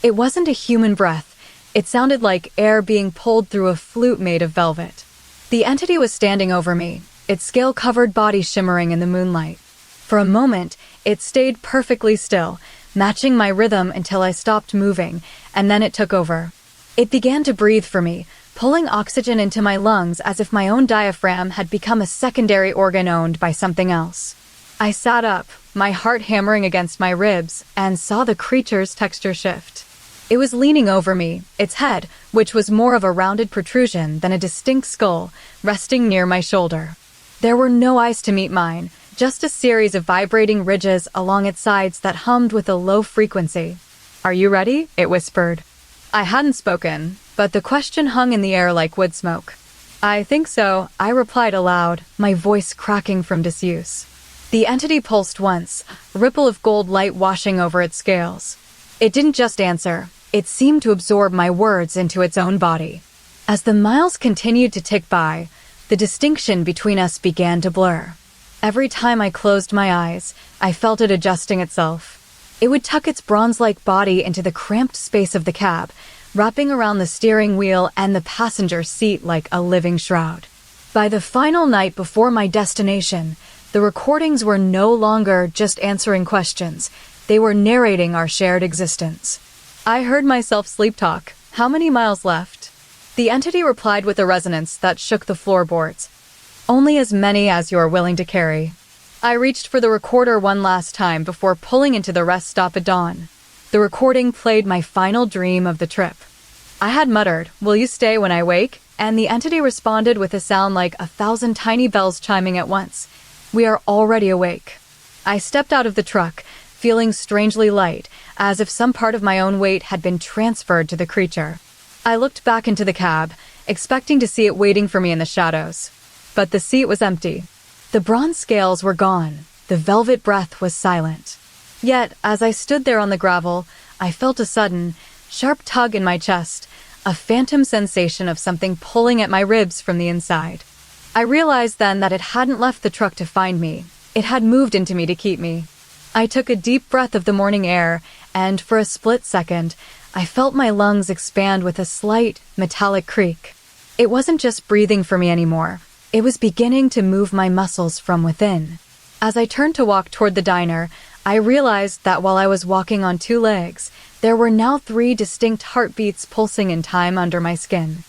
It wasn't a human breath. It sounded like air being pulled through a flute made of velvet. The entity was standing over me, its scale-covered body shimmering in the moonlight. For a moment, it stayed perfectly still, matching my rhythm until I stopped moving, and then it took over. It began to breathe for me, pulling oxygen into my lungs as if my own diaphragm had become a secondary organ owned by something else. I sat up, my heart hammering against my ribs, and saw the creature's texture shift. It was leaning over me, its head, which was more of a rounded protrusion than a distinct skull, resting near my shoulder. There were no eyes to meet mine, just a series of vibrating ridges along its sides that hummed with a low frequency. "Are you ready?" it whispered. I hadn't spoken, but the question hung in the air like wood smoke. "I think so," I replied aloud, my voice cracking from disuse. The entity pulsed once, a ripple of gold light washing over its scales. It didn't just answer, it seemed to absorb my words into its own body. As the miles continued to tick by, the distinction between us began to blur. Every time I closed my eyes, I felt it adjusting itself. It would tuck its bronze-like body into the cramped space of the cab, wrapping around the steering wheel and the passenger seat like a living shroud. By the final night before my destination, the recordings were no longer just answering questions. They were narrating our shared existence. I heard myself sleep talk. "How many miles left?" The entity replied with a resonance that shook the floorboards. "Only as many as you are willing to carry." I reached for the recorder one last time before pulling into the rest stop at dawn. The recording played my final dream of the trip. I had muttered, "Will you stay when I wake?" And the entity responded with a sound like 1,000 tiny bells chiming at once. "We are already awake." I stepped out of the truck, feeling strangely light, as if some part of my own weight had been transferred to the creature. I looked back into the cab, expecting to see it waiting for me in the shadows. But the seat was empty. The bronze scales were gone. The velvet breath was silent. Yet, as I stood there on the gravel, I felt a sudden, sharp tug in my chest, a phantom sensation of something pulling at my ribs from the inside. I realized then that it hadn't left the truck to find me. It had moved into me to keep me. I took a deep breath of the morning air, and for a split second, I felt my lungs expand with a slight, metallic creak. It wasn't just breathing for me anymore. It was beginning to move my muscles from within. As I turned to walk toward the diner, I realized that while I was walking on two legs, there were now 3 distinct heartbeats pulsing in time under my skin.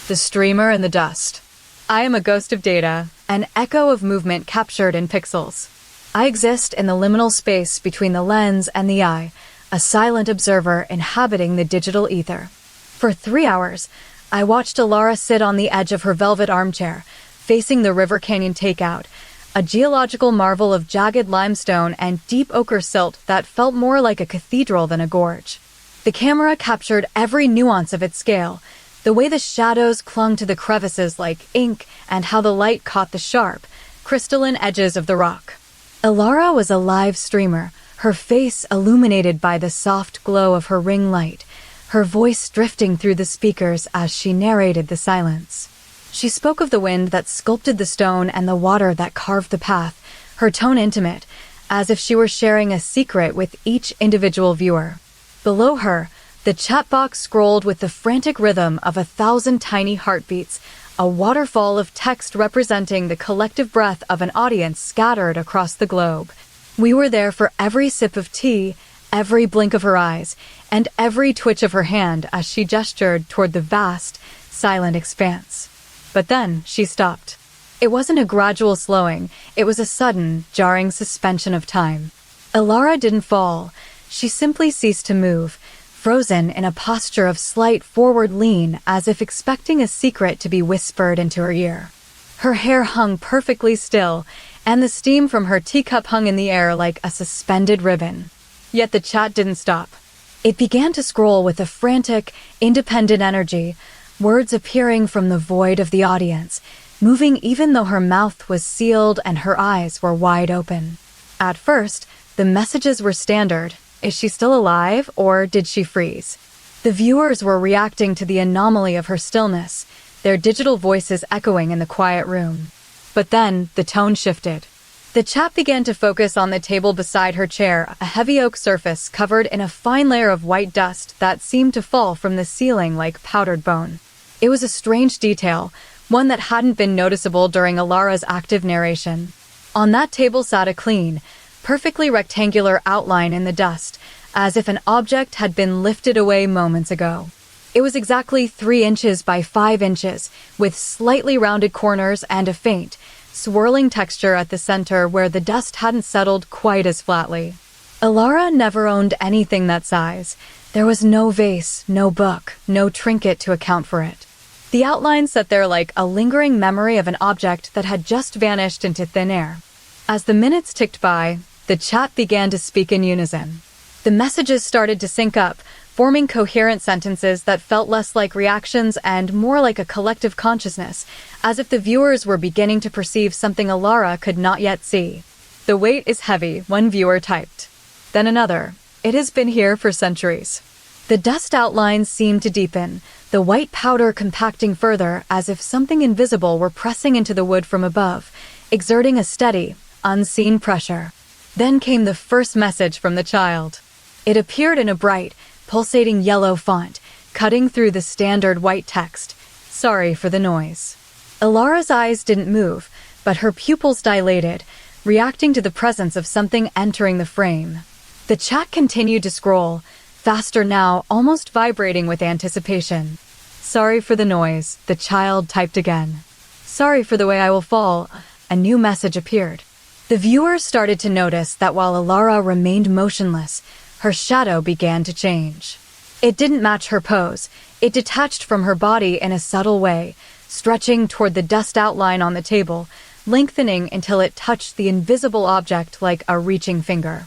The streamer and the dust. I am a ghost of data, an echo of movement captured in pixels. I exist in the liminal space between the lens and the eye, a silent observer inhabiting the digital ether. For 3 hours, I watched Alara sit on the edge of her velvet armchair, facing the River Canyon takeout, a geological marvel of jagged limestone and deep ochre silt that felt more like a cathedral than a gorge. The camera captured every nuance of its scale, the way the shadows clung to the crevices like ink and how the light caught the sharp, crystalline edges of the rock. Alara was a live streamer, her face illuminated by the soft glow of her ring light, her voice drifting through the speakers as she narrated the silence. She spoke of the wind that sculpted the stone and the water that carved the path, her tone intimate, as if she were sharing a secret with each individual viewer. Below her, the chat box scrolled with the frantic rhythm of 1,000 tiny heartbeats, a waterfall of text representing the collective breath of an audience scattered across the globe. We were there for every sip of tea, every blink of her eyes, and every twitch of her hand as she gestured toward the vast, silent expanse. But then she stopped. It wasn't a gradual slowing, it was a sudden, jarring suspension of time. Alara didn't fall, she simply ceased to move, frozen in a posture of slight forward lean as if expecting a secret to be whispered into her ear. Her hair hung perfectly still, and the steam from her teacup hung in the air like a suspended ribbon. Yet the chat didn't stop. It began to scroll with a frantic, independent energy, words appearing from the void of the audience, moving even though her mouth was sealed and her eyes were wide open. At first, the messages were standard. Is she still alive, or did she freeze? The viewers were reacting to the anomaly of her stillness, their digital voices echoing in the quiet room. But then, the tone shifted. The chat began to focus on the table beside her chair, a heavy oak surface covered in a fine layer of white dust that seemed to fall from the ceiling like powdered bone. It was a strange detail, one that hadn't been noticeable during Alara's active narration. On that table sat a clean, perfectly rectangular outline in the dust, as if an object had been lifted away moments ago. It was exactly 3 inches by 5 inches, with slightly rounded corners and a faint, swirling texture at the center where the dust hadn't settled quite as flatly. Alara never owned anything that size. There was no vase, no book, no trinket to account for it. The outline sat there like a lingering memory of an object that had just vanished into thin air. As the minutes ticked by, the chat began to speak in unison. The messages started to sync up, forming coherent sentences that felt less like reactions and more like a collective consciousness, as if the viewers were beginning to perceive something Alara could not yet see. "The weight is heavy," one viewer typed. Then another, "It has been here for centuries." The dust outlines seemed to deepen, the white powder compacting further as if something invisible were pressing into the wood from above, exerting a steady, unseen pressure. Then came the first message from the child. It appeared in a bright, pulsating yellow font, cutting through the standard white text. "Sorry for the noise." Alara's eyes didn't move, but her pupils dilated, reacting to the presence of something entering the frame. The chat continued to scroll, faster now, almost vibrating with anticipation. "Sorry for the noise," the child typed again. "Sorry for the way I will fall." A new message appeared. The viewers started to notice that while Alara remained motionless, her shadow began to change. It didn't match her pose. It detached from her body in a subtle way, stretching toward the dust outline on the table, lengthening until it touched the invisible object like a reaching finger.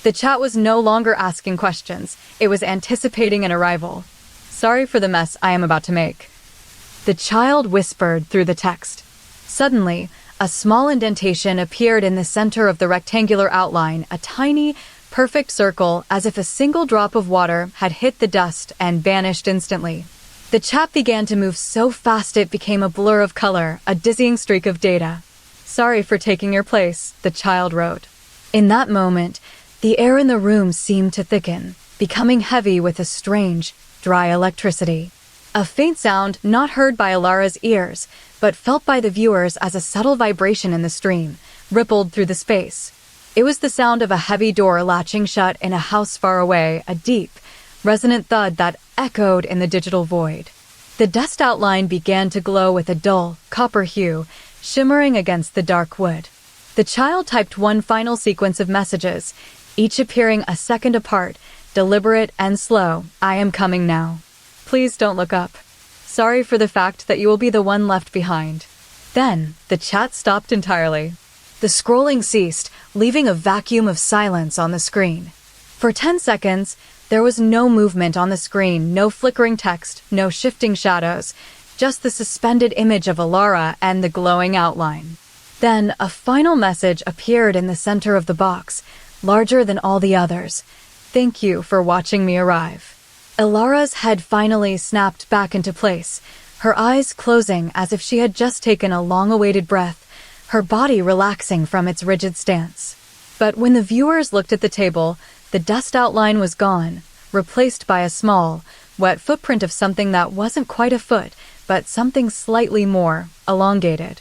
The chat was no longer asking questions. It was anticipating an arrival. "Sorry for the mess I am about to make," the child whispered through the text. Suddenly, a small indentation appeared in the center of the rectangular outline, a tiny, perfect circle as if a single drop of water had hit the dust and vanished instantly. The chat began to move so fast it became a blur of color, a dizzying streak of data. "Sorry for taking your place," the child wrote. In that moment, the air in the room seemed to thicken, becoming heavy with a strange, dry electricity. A faint sound not heard by Alara's ears, but felt by the viewers as a subtle vibration in the stream, rippled through the space. It was the sound of a heavy door latching shut in a house far away, a deep, resonant thud that echoed in the digital void. The dust outline began to glow with a dull, copper hue, shimmering against the dark wood. The child typed one final sequence of messages, each appearing a second apart, deliberate and slow. "I am coming now. Please don't look up. Sorry for the fact that you will be the one left behind." Then, the chat stopped entirely. The scrolling ceased, leaving a vacuum of silence on the screen. For 10 seconds, there was no movement on the screen, no flickering text, no shifting shadows, just the suspended image of Alara and the glowing outline. Then, a final message appeared in the center of the box, larger than all the others. "Thank you for watching me arrive." Alara's head finally snapped back into place, her eyes closing as if she had just taken a long-awaited breath, her body relaxing from its rigid stance. But when the viewers looked at the table, the dust outline was gone, replaced by a small, wet footprint of something that wasn't quite a foot, but something slightly more elongated.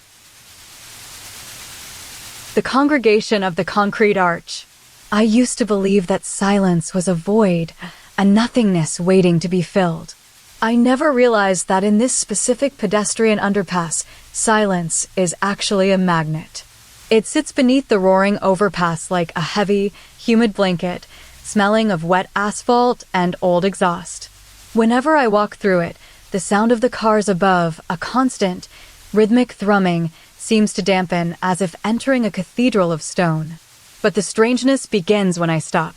The congregation of the concrete arch. I used to believe that silence was a void, a nothingness waiting to be filled. I never realized that in this specific pedestrian underpass, silence is actually a magnet. It sits beneath the roaring overpass like a heavy, humid blanket, smelling of wet asphalt and old exhaust. Whenever I walk through it, the sound of the cars above, a constant, rhythmic thrumming, seems to dampen as if entering a cathedral of stone. But the strangeness begins when I stop.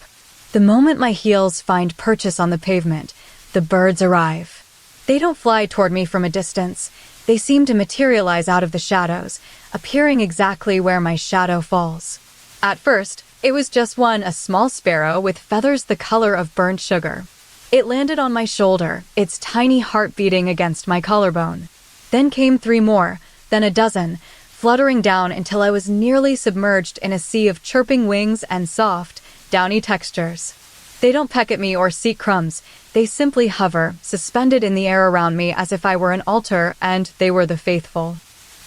The moment my heels find purchase on the pavement, the birds arrive. They don't fly toward me from a distance. They seem to materialize out of the shadows, appearing exactly where my shadow falls. At first, it was just one, a small sparrow with feathers the color of burnt sugar. It landed on my shoulder, its tiny heart beating against my collarbone. Then came 3 more, then a dozen, fluttering down until I was nearly submerged in a sea of chirping wings and soft, downy textures. They don't peck at me or seek crumbs. They simply hover, suspended in the air around me as if I were an altar and they were the faithful.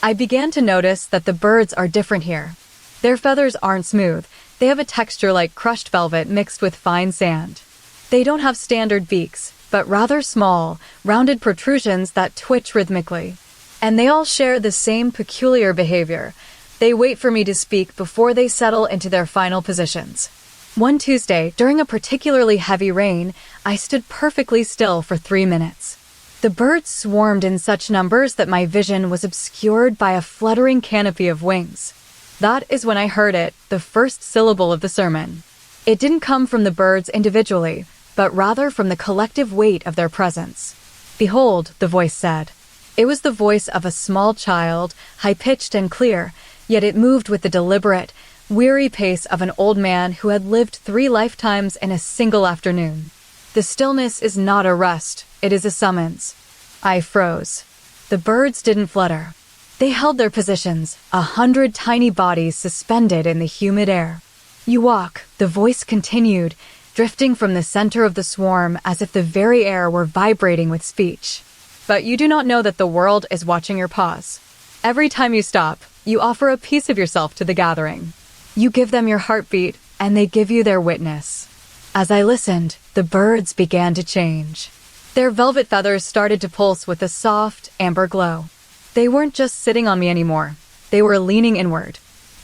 I began to notice that the birds are different here. Their feathers aren't smooth. They have a texture like crushed velvet mixed with fine sand. They don't have standard beaks, but rather small, rounded protrusions that twitch rhythmically. And they all share the same peculiar behavior. They wait for me to speak before they settle into their final positions. One Tuesday, during a particularly heavy rain, I stood perfectly still for 3 minutes. The birds swarmed in such numbers that my vision was obscured by a fluttering canopy of wings. That is when I heard it, the first syllable of the sermon. It didn't come from the birds individually, but rather from the collective weight of their presence. "Behold," the voice said. It was the voice of a small child, high-pitched and clear, yet it moved with the deliberate, weary pace of an old man who had lived 3 lifetimes in a single afternoon. The stillness is not a rest, it is a summons. I froze. The birds didn't flutter. They held their positions, 100 tiny bodies suspended in the humid air. "You walk," the voice continued, drifting from the center of the swarm as if the very air were vibrating with speech. "But you do not know that the world is watching your pause. Every time you stop, you offer a piece of yourself to the gathering. You give them your heartbeat, and they give you their witness." As I listened, the birds began to change. Their velvet feathers started to pulse with a soft, amber glow. They weren't just sitting on me anymore. They were leaning inward.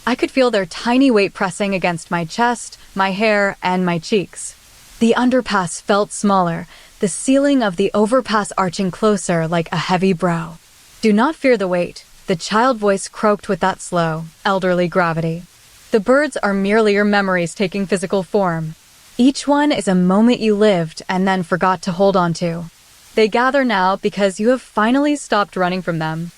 I could feel their tiny weight pressing against my chest, my hair, and my cheeks. The underpass felt smaller, the ceiling of the overpass arching closer like a heavy brow. "Do not fear the weight," the child voice croaked with that slow, elderly gravity. "The birds are merely your memories taking physical form. Each one is a moment you lived and then forgot to hold on to. They gather now because you have finally stopped running from them."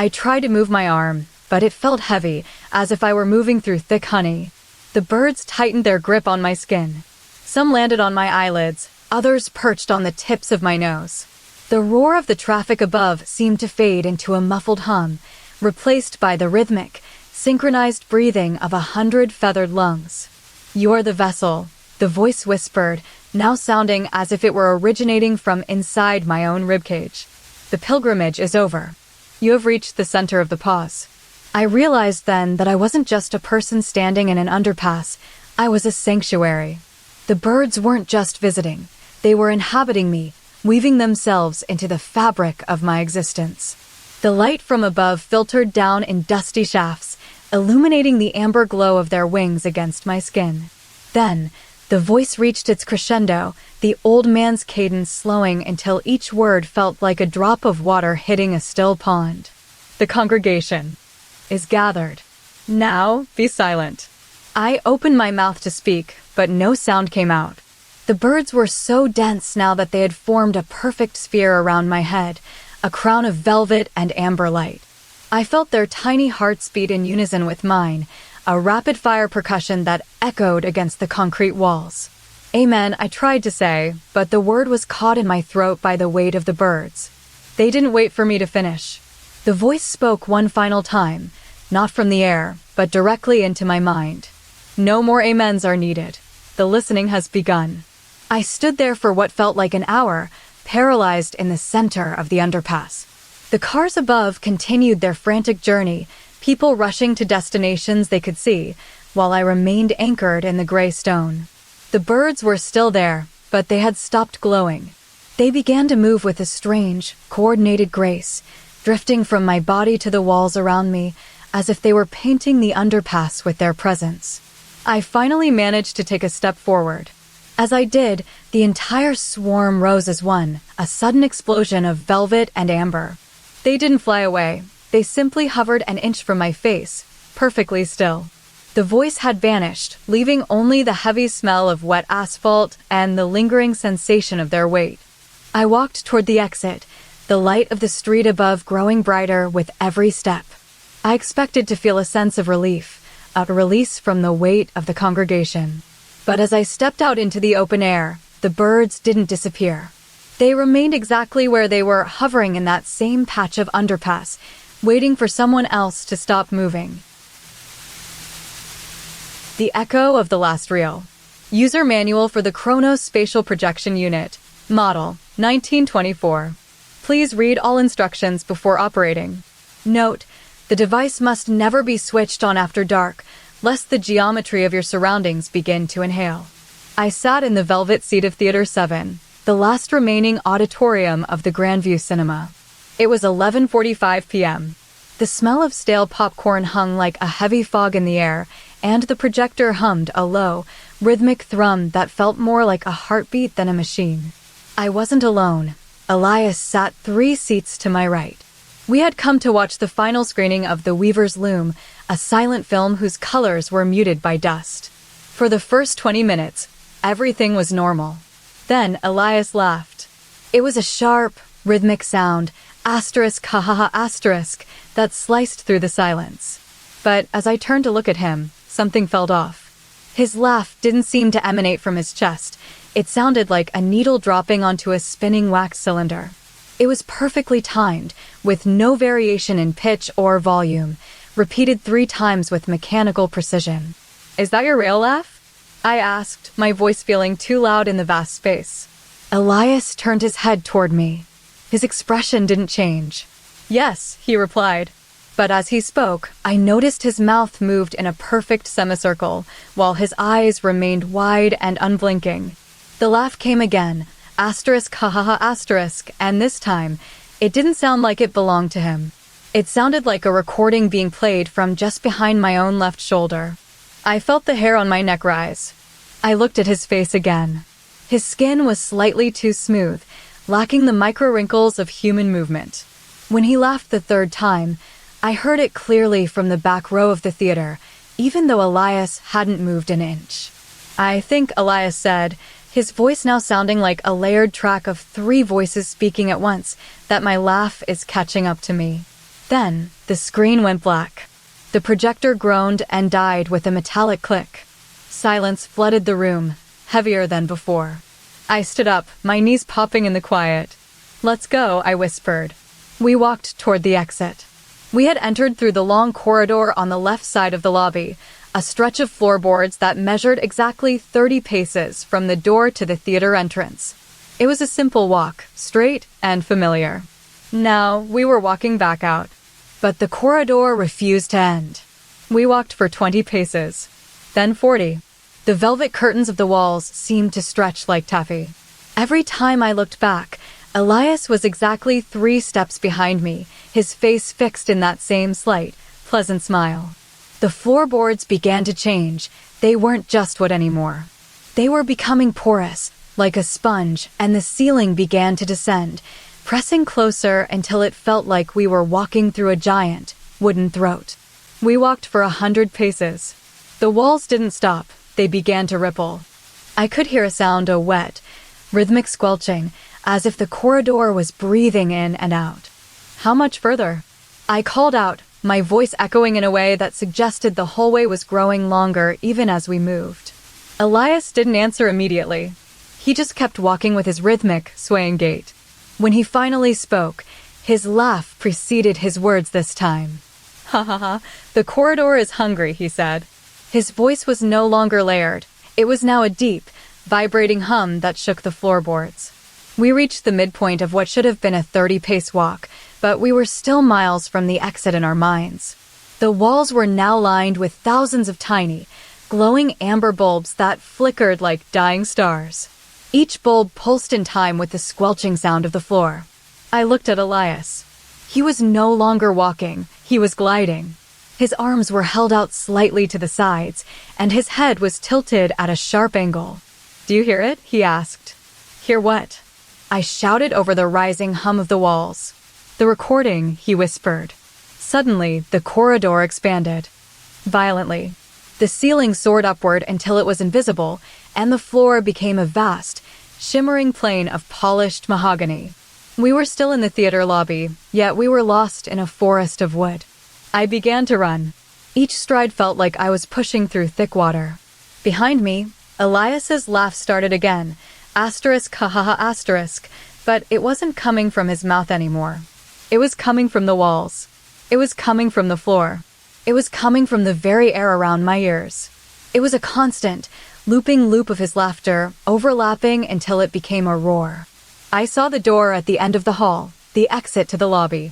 I tried to move my arm, but it felt heavy, as if I were moving through thick honey. The birds tightened their grip on my skin. Some landed on my eyelids, others perched on the tips of my nose. The roar of the traffic above seemed to fade into a muffled hum, replaced by the rhythmic, synchronized breathing of 100 feathered lungs. "You're the vessel," the voice whispered, now sounding as if it were originating from inside my own ribcage. "The pilgrimage is over. You have reached the center of the pause." I realized then that I wasn't just a person standing in an underpass, I was a sanctuary. The birds weren't just visiting, they were inhabiting me, weaving themselves into the fabric of my existence. The light from above filtered down in dusty shafts, illuminating the amber glow of their wings against my skin. Then, the voice reached its crescendo, the old man's cadence slowing until each word felt like a drop of water hitting a still pond. "The congregation is gathered. Now be silent." I opened my mouth to speak, but no sound came out. The birds were so dense now that they had formed a perfect sphere around my head, a crown of velvet and amber light. I felt their tiny hearts beat in unison with mine, a rapid-fire percussion that echoed against the concrete walls. "Amen," I tried to say, but the word was caught in my throat by the weight of the birds. They didn't wait for me to finish. The voice spoke one final time, not from the air, but directly into my mind. "No more amens are needed. The listening has begun." I stood there for what felt like an hour, paralyzed in the center of the underpass. The cars above continued their frantic journey, people rushing to destinations they could see, while I remained anchored in the gray stone. The birds were still there, but they had stopped glowing. They began to move with a strange, coordinated grace, drifting from my body to the walls around me, as if they were painting the underpass with their presence. I finally managed to take a step forward. As I did, the entire swarm rose as one, a sudden explosion of velvet and amber. They didn't fly away. They simply hovered an inch from my face, perfectly still. The voice had vanished, leaving only the heavy smell of wet asphalt and the lingering sensation of their weight. I walked toward the exit, the light of the street above growing brighter with every step. I expected to feel a sense of relief, a release from the weight of the congregation. But as I stepped out into the open air, the birds didn't disappear. They remained exactly where they were, hovering in that same patch of underpass, waiting for someone else to stop moving. The Echo of the Last Reel. User Manual for the Chronos Spatial Projection Unit. Model, 1924. Please read all instructions before operating. Note, the device must never be switched on after dark, lest the geometry of your surroundings begin to inhale. I sat in the velvet seat of Theater 7, the last remaining auditorium of the Grandview Cinema. It was 11:45 p.m. The smell of stale popcorn hung like a heavy fog in the air, and the projector hummed a low, rhythmic thrum that felt more like a heartbeat than a machine. I wasn't alone. Elias sat 3 seats to my right. We had come to watch the final screening of The Weaver's Loom, a silent film whose colors were muted by dust. For the first 20 minutes, everything was normal. Then Elias laughed. It was a sharp, rhythmic sound, asterisk ha ha ha asterisk, that sliced through the silence. But as I turned to look at him, something felt off. His laugh didn't seem to emanate from his chest. It sounded like a needle dropping onto a spinning wax cylinder. It was perfectly timed, with no variation in pitch or volume, repeated 3 times with mechanical precision. "Is that your real laugh?" I asked, my voice feeling too loud in the vast space. Elias turned his head toward me. His expression didn't change. "Yes," he replied. But as he spoke, I noticed his mouth moved in a perfect semicircle, while his eyes remained wide and unblinking. The laugh came again, asterisk ha ha ha asterisk, and this time, it didn't sound like it belonged to him. It sounded like a recording being played from just behind my own left shoulder. I felt the hair on my neck rise. I looked at his face again. His skin was slightly too smooth, lacking the micro wrinkles of human movement. When he laughed the 3rd time, I heard it clearly from the back row of the theater, even though Elias hadn't moved an inch. "I think," Elias said, his voice now sounding like a layered track of 3 voices speaking at once, that my laugh is catching up to me. Then, the screen went black. The projector groaned and died with a metallic click. Silence flooded the room, heavier than before. I stood up, my knees popping in the quiet. "Let's go," I whispered. We walked toward the exit. We had entered through the long corridor on the left side of the lobby, a stretch of floorboards that measured exactly 30 paces from the door to the theater entrance. It was a simple walk, straight and familiar. Now we were walking back out. But the corridor refused to end. We walked for 20 paces, then 40. The velvet curtains of the walls seemed to stretch like taffy. Every time I looked back, Elias was exactly 3 steps behind me, his face fixed in that same slight, pleasant smile. The floorboards began to change. They weren't just wood anymore. They were becoming porous, like a sponge, and the ceiling began to descend, pressing closer until it felt like we were walking through a giant, wooden throat. We walked for 100 paces. The walls didn't stop. They began to ripple. I could hear a sound of wet, rhythmic squelching, as if the corridor was breathing in and out. "How much further?" I called out, my voice echoing in a way that suggested the hallway was growing longer even as we moved. Elias didn't answer immediately. He just kept walking with his rhythmic, swaying gait. When he finally spoke, his laugh preceded his words this time. "Ha ha ha, the corridor is hungry," he said. His voice was no longer layered. It was now a deep, vibrating hum that shook the floorboards. We reached the midpoint of what should have been a 30-pace walk, but we were still miles from the exit in our minds. The walls were now lined with thousands of tiny, glowing amber bulbs that flickered like dying stars. Each bulb pulsed in time with the squelching sound of the floor. I looked at Elias. He was no longer walking, he was gliding. His arms were held out slightly to the sides, and his head was tilted at a sharp angle. "Do you hear it?" he asked. "Hear what?" I shouted over the rising hum of the walls. "The recording," he whispered. Suddenly, the corridor expanded. Violently. The ceiling soared upward until it was invisible, and the floor became a vast, shimmering plain of polished mahogany. We were still in the theater lobby, yet we were lost in a forest of wood. I began to run. Each stride felt like I was pushing through thick water. Behind me, Elias's laugh started again, asterisk ha ha ha asterisk, but it wasn't coming from his mouth anymore. It was coming from the walls. It was coming from the floor. It was coming from the very air around my ears. It was a constant, looping loop of his laughter, overlapping until it became a roar. I saw the door at the end of the hall, the exit to the lobby.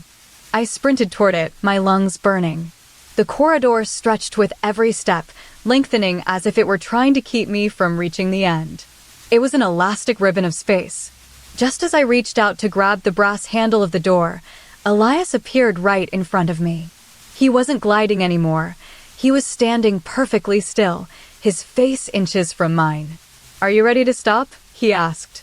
I sprinted toward it, my lungs burning. The corridor stretched with every step, lengthening as if it were trying to keep me from reaching the end. It was an elastic ribbon of space. Just as I reached out to grab the brass handle of the door, Elias appeared right in front of me. He wasn't gliding anymore. He was standing perfectly still, his face inches from mine. "Are you ready to stop?" he asked.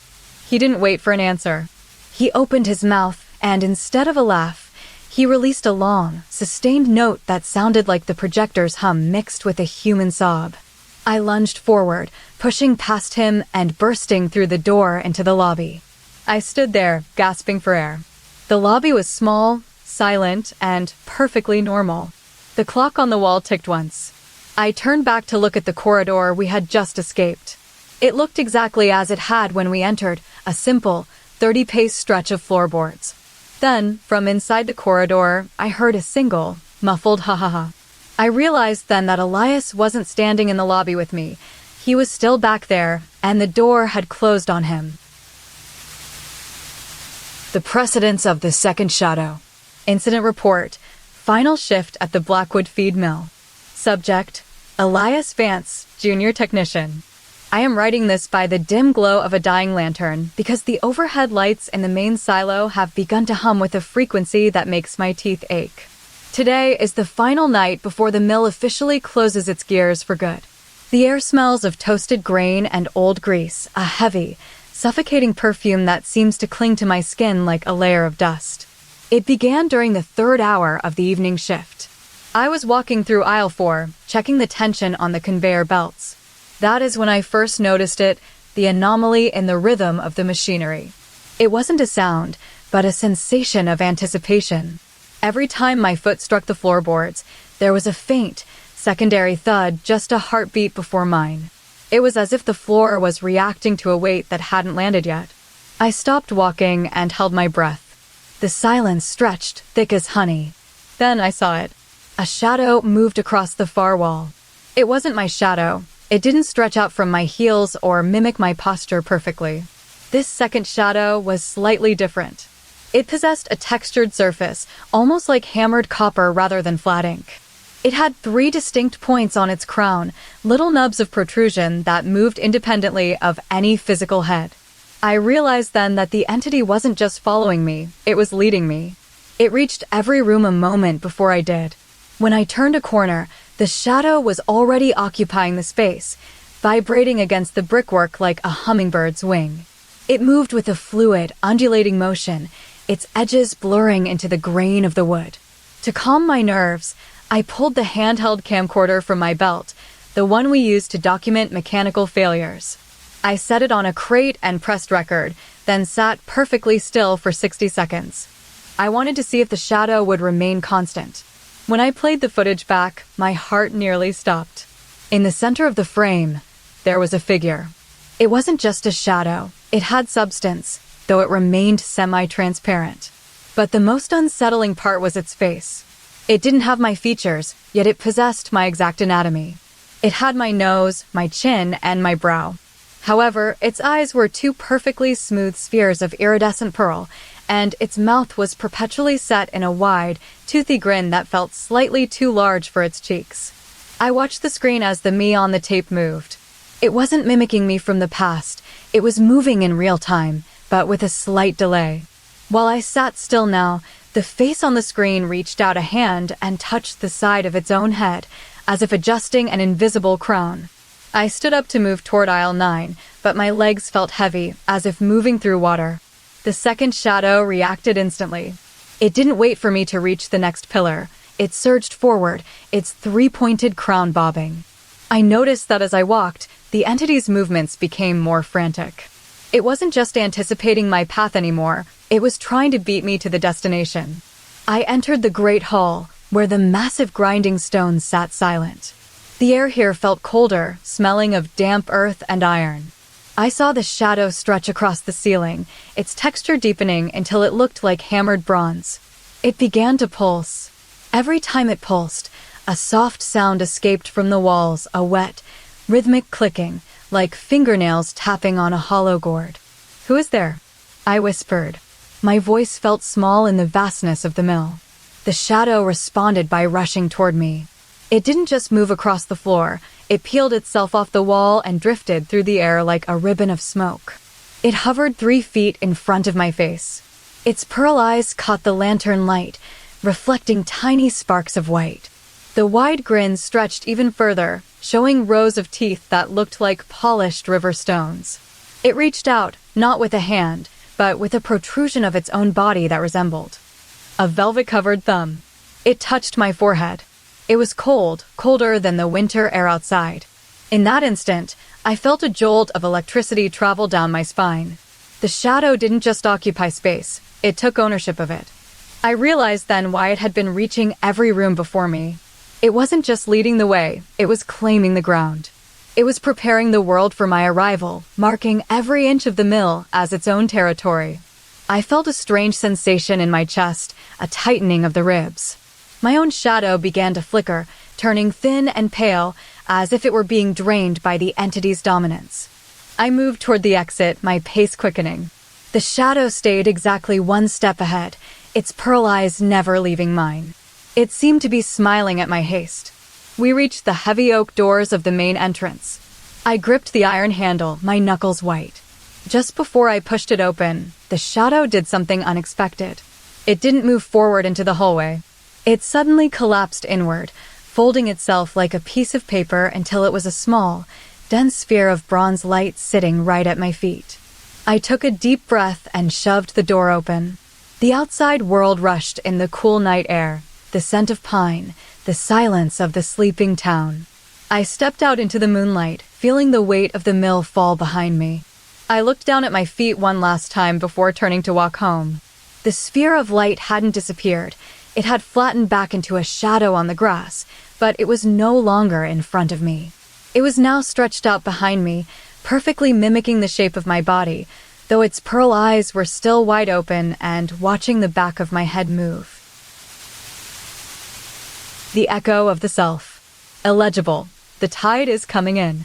He didn't wait for an answer. He opened his mouth, and instead of a laugh, he released a long, sustained note that sounded like the projector's hum mixed with a human sob. I lunged forward, pushing past him and bursting through the door into the lobby. I stood there, gasping for air. The lobby was small, silent, and perfectly normal. The clock on the wall ticked once. I turned back to look at the corridor we had just escaped. It looked exactly as it had when we entered, a simple, 30-pace stretch of floorboards. Then, from inside the corridor, I heard a single, muffled ha-ha-ha. I realized then that Elias wasn't standing in the lobby with me. He was still back there, and the door had closed on him. The Precedence of the Second Shadow. Incident report. Final shift at the Blackwood feed mill. Subject: Elias Vance, junior technician. I am writing this by the dim glow of a dying lantern because the overhead lights in the main silo have begun to hum with a frequency that makes my teeth ache. Today is the final night before the mill officially closes its gears for good. The air smells of toasted grain and old grease, a heavy, suffocating perfume that seems to cling to my skin like a layer of dust. It began during the 3rd hour of the evening shift. I was walking through aisle 4, checking the tension on the conveyor belts. That is when I first noticed it, the anomaly in the rhythm of the machinery. It wasn't a sound, but a sensation of anticipation. Every time my foot struck the floorboards, there was a faint, secondary thud, just a heartbeat before mine. It was as if the floor was reacting to a weight that hadn't landed yet. I stopped walking and held my breath. The silence stretched, thick as honey. Then I saw it. A shadow moved across the far wall. It wasn't my shadow. It didn't stretch out from my heels or mimic my posture perfectly. This second shadow was slightly different. It possessed a textured surface, almost like hammered copper rather than flat ink. It had 3 distinct points on its crown, little nubs of protrusion that moved independently of any physical head. I realized then that the entity wasn't just following me, it was leading me. It reached every room a moment before I did. When I turned a corner, the shadow was already occupying the space, vibrating against the brickwork like a hummingbird's wing. It moved with a fluid, undulating motion, its edges blurring into the grain of the wood. To calm my nerves, I pulled the handheld camcorder from my belt, the one we used to document mechanical failures. I set it on a crate and pressed record, then sat perfectly still for 60 seconds. I wanted to see if the shadow would remain constant. When I played the footage back, my heart nearly stopped. In the center of the frame, there was a figure. It wasn't just a shadow. It had substance, though it remained semi-transparent. But the most unsettling part was its face. It didn't have my features, yet it possessed my exact anatomy. It had my nose, my chin, and my brow. However, its eyes were 2 perfectly smooth spheres of iridescent pearl, and its mouth was perpetually set in a wide, toothy grin that felt slightly too large for its cheeks. I watched the screen as the me on the tape moved. It wasn't mimicking me from the past. It was moving in real time, but with a slight delay. While I sat still now, the face on the screen reached out a hand and touched the side of its own head, as if adjusting an invisible crown. I stood up to move toward aisle 9, but my legs felt heavy, as if moving through water. The second shadow reacted instantly. It didn't wait for me to reach the next pillar. It surged forward, its 3-pointed crown bobbing. I noticed that as I walked, the entity's movements became more frantic. It wasn't just anticipating my path anymore, it was trying to beat me to the destination. I entered the great hall, where the massive grinding stones sat silent. The air here felt colder, smelling of damp earth and iron. I saw the shadow stretch across the ceiling, its texture deepening until it looked like hammered bronze. It began to pulse. Every time it pulsed, a soft sound escaped from the walls, a wet, rhythmic clicking, like fingernails tapping on a hollow gourd. "Who is there?" I whispered. My voice felt small in the vastness of the mill. The shadow responded by rushing toward me. It didn't just move across the floor, it peeled itself off the wall and drifted through the air like a ribbon of smoke. It hovered 3 feet in front of my face. Its pearl eyes caught the lantern light, reflecting tiny sparks of white. The wide grin stretched even further, showing rows of teeth that looked like polished river stones. It reached out, not with a hand, but with a protrusion of its own body that resembled a velvet-covered thumb. It touched my forehead. It was cold, colder than the winter air outside. In that instant, I felt a jolt of electricity travel down my spine. The shadow didn't just occupy space, it took ownership of it. I realized then why it had been reaching every room before me. It wasn't just leading the way, it was claiming the ground. It was preparing the world for my arrival, marking every inch of the mill as its own territory. I felt a strange sensation in my chest, a tightening of the ribs. My own shadow began to flicker, turning thin and pale, as if it were being drained by the entity's dominance. I moved toward the exit, my pace quickening. The shadow stayed exactly 1 step ahead, its pearl eyes never leaving mine. It seemed to be smiling at my haste. We reached the heavy oak doors of the main entrance. I gripped the iron handle, my knuckles white. Just before I pushed it open, the shadow did something unexpected. It didn't move forward into the hallway. It suddenly collapsed inward, folding itself like a piece of paper until it was a small, dense sphere of bronze light sitting right at my feet. I took a deep breath and shoved the door open. The outside world rushed in the cool night air, the scent of pine, the silence of the sleeping town. I stepped out into the moonlight, feeling the weight of the mill fall behind me. I looked down at my feet one last time before turning to walk home. The sphere of light hadn't disappeared. It had flattened back into a shadow on the grass, but it was no longer in front of me. It was now stretched out behind me, perfectly mimicking the shape of my body, though its pearl eyes were still wide open and watching the back of my head move. The echo of the self. Illegible. The tide is coming in.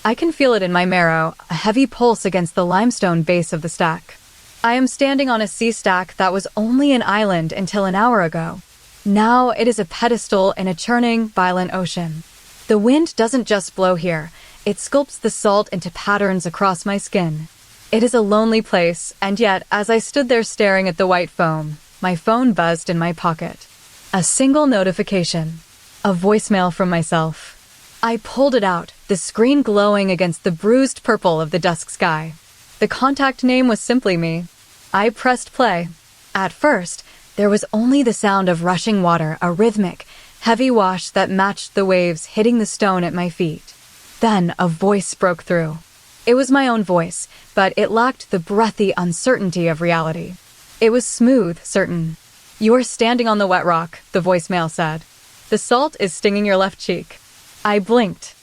I can feel it in my marrow, a heavy pulse against the limestone base of the stack. I am standing on a sea stack that was only an island until an hour ago. Now it is a pedestal in a churning, violent ocean. The wind doesn't just blow here, it sculpts the salt into patterns across my skin. It is a lonely place, and yet, as I stood there staring at the white foam, my phone buzzed in my pocket. A single notification. A voicemail from myself. I pulled it out, the screen glowing against the bruised purple of the dusk sky. The contact name was simply me. I pressed play. At first, there was only the sound of rushing water, a rhythmic, heavy wash that matched the waves hitting the stone at my feet. Then a voice broke through. It was my own voice, but it lacked the breathy uncertainty of reality. It was smooth, certain. "You are standing on the wet rock," the voicemail said. "The salt is stinging your left cheek." I blinked.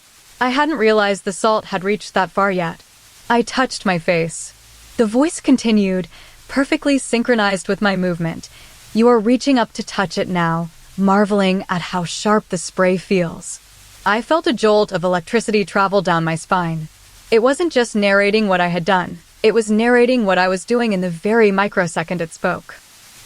I hadn't realized the salt had reached that far yet. I touched my face. The voice continued, perfectly synchronized with my movement. "You are reaching up to touch it now, marveling at how sharp the spray feels." I felt a jolt of electricity travel down my spine. It wasn't just narrating what I had done. It was narrating what I was doing in the very microsecond it spoke.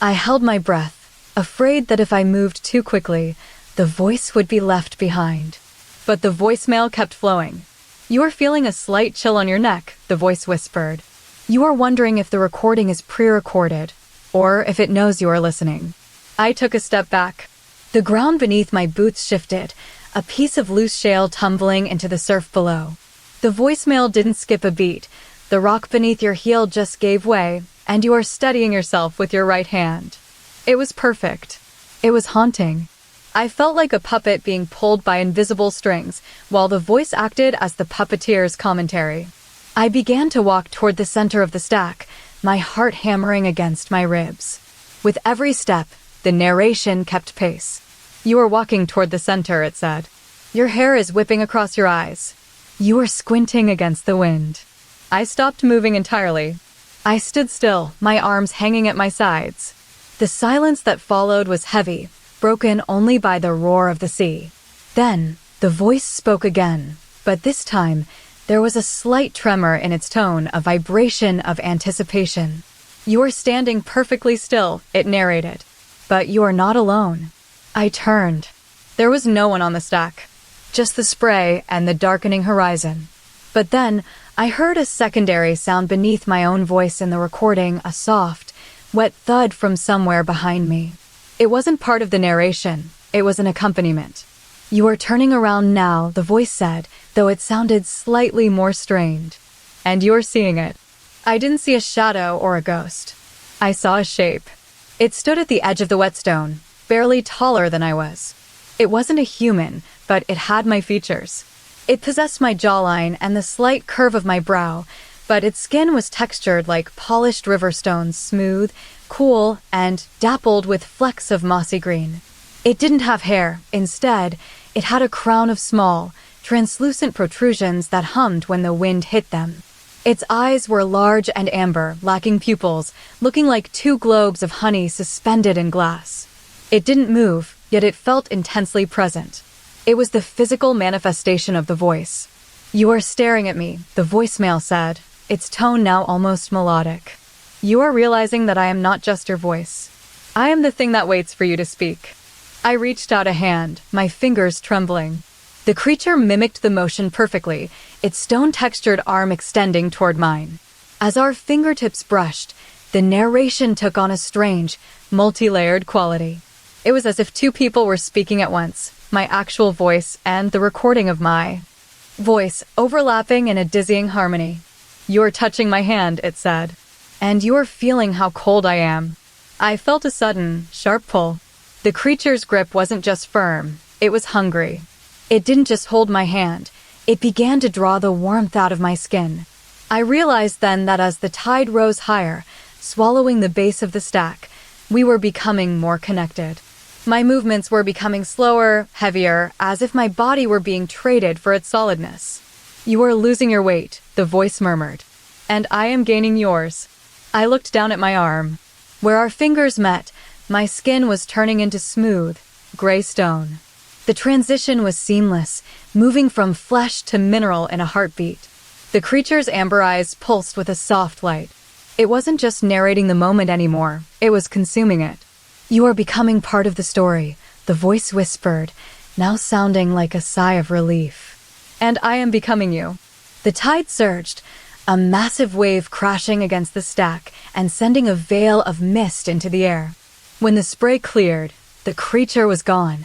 I held my breath, afraid that if I moved too quickly, the voice would be left behind. But the voicemail kept flowing. "You are feeling a slight chill on your neck," the voice whispered. "You are wondering if the recording is pre-recorded, or if it knows you are listening." I took a step back. The ground beneath my boots shifted, a piece of loose shale tumbling into the surf below. The voicemail didn't skip a beat. The rock beneath your heel just gave way, and you are steadying yourself with your right hand. It was perfect. It was haunting. I felt like a puppet being pulled by invisible strings, while the voice acted as the puppeteer's commentary. I began to walk toward the center of the stack, my heart hammering against my ribs. With every step, the narration kept pace. "You are walking toward the center," it said. "Your hair is whipping across your eyes. You are squinting against the wind." I stopped moving entirely. I stood still, my arms hanging at my sides. The silence that followed was heavy, broken only by the roar of the sea. Then, the voice spoke again, but this time, there was a slight tremor in its tone, a vibration of anticipation. "You are standing perfectly still," it narrated. "But you are not alone." I turned. There was no one on the stack, just the spray and the darkening horizon. But then, I heard a secondary sound beneath my own voice in the recording, a soft, wet thud from somewhere behind me. It wasn't part of the narration, it was an accompaniment. "You are turning around now," the voice said, though it sounded slightly more strained. "And you're seeing it." I didn't see a shadow or a ghost. I saw a shape. It stood at the edge of the whetstone, barely taller than I was. It wasn't a human, but it had my features. It possessed my jawline and the slight curve of my brow, but its skin was textured like polished river stones, smooth, cool, and dappled with flecks of mossy green. It didn't have hair. Instead, it had a crown of small, translucent protrusions that hummed when the wind hit them. Its eyes were large and amber, lacking pupils, looking like two globes of honey suspended in glass. It didn't move, yet it felt intensely present. It was the physical manifestation of the voice. "You are staring at me," the voicemail said, its tone now almost melodic. "You are realizing that I am not just your voice. I am the thing that waits for you to speak." I reached out a hand, my fingers trembling. The creature mimicked the motion perfectly, its stone-textured arm extending toward mine. As our fingertips brushed, the narration took on a strange, multi-layered quality. It was as if two people were speaking at once, my actual voice and the recording of my voice overlapping in a dizzying harmony. "You are touching my hand," it said. "And you are feeling how cold I am." I felt a sudden, sharp pull. The creature's grip wasn't just firm, it was hungry. It didn't just hold my hand, it began to draw the warmth out of my skin. I realized then that as the tide rose higher, swallowing the base of the stack, we were becoming more connected. My movements were becoming slower, heavier, as if my body were being traded for its solidness. "You are losing your weight," the voice murmured. "And I am gaining yours." I looked down at my arm. Where our fingers met, my skin was turning into smooth, gray stone. The transition was seamless, moving from flesh to mineral in a heartbeat. The creature's amber eyes pulsed with a soft light. It wasn't just narrating the moment anymore, it was consuming it. "You are becoming part of the story," the voice whispered, now sounding like a sigh of relief. "And I am becoming you." The tide surged, a massive wave crashing against the stack and sending a veil of mist into the air. When the spray cleared, the creature was gone.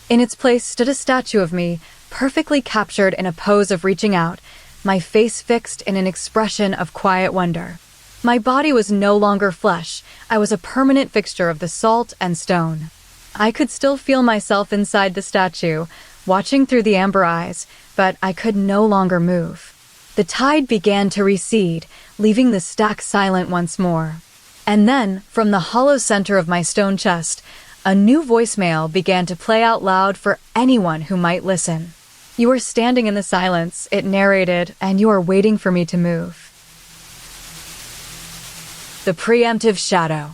In its place stood a statue of me, perfectly captured in a pose of reaching out, my face fixed in an expression of quiet wonder. My body was no longer flesh, I was a permanent fixture of the salt and stone. I could still feel myself inside the statue, watching through the amber eyes, but I could no longer move. The tide began to recede, leaving the stack silent once more. And then, from the hollow center of my stone chest, a new voicemail began to play out loud for anyone who might listen. "You are standing in the silence," it narrated, "and you are waiting for me to move." The Pre-emptive Shadow.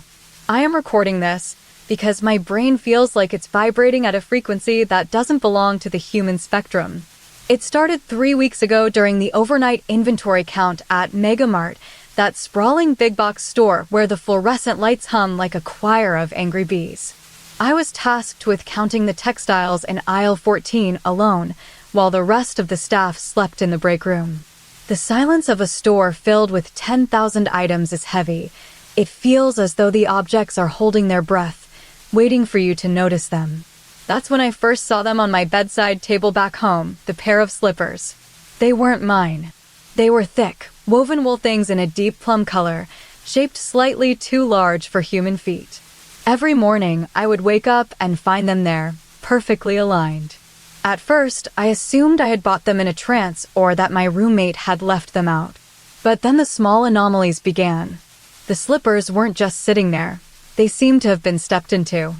I am recording this because my brain feels like it's vibrating at a frequency that doesn't belong to the human spectrum. It started 3 weeks ago during the overnight inventory count at Megamart, that sprawling big box store where the fluorescent lights hum like a choir of angry bees. I was tasked with counting the textiles in aisle 14 alone, while the rest of the staff slept in the break room. The silence of a store filled with 10,000 items is heavy. It feels as though the objects are holding their breath, waiting for you to notice them. That's when I first saw them on my bedside table back home, the pair of slippers. They weren't mine. They were thick, woven wool things in a deep plum color, shaped slightly too large for human feet. Every morning, I would wake up and find them there, perfectly aligned. At first, I assumed I had bought them in a trance or that my roommate had left them out. But then the small anomalies began. The slippers weren't just sitting there. They seemed to have been stepped into.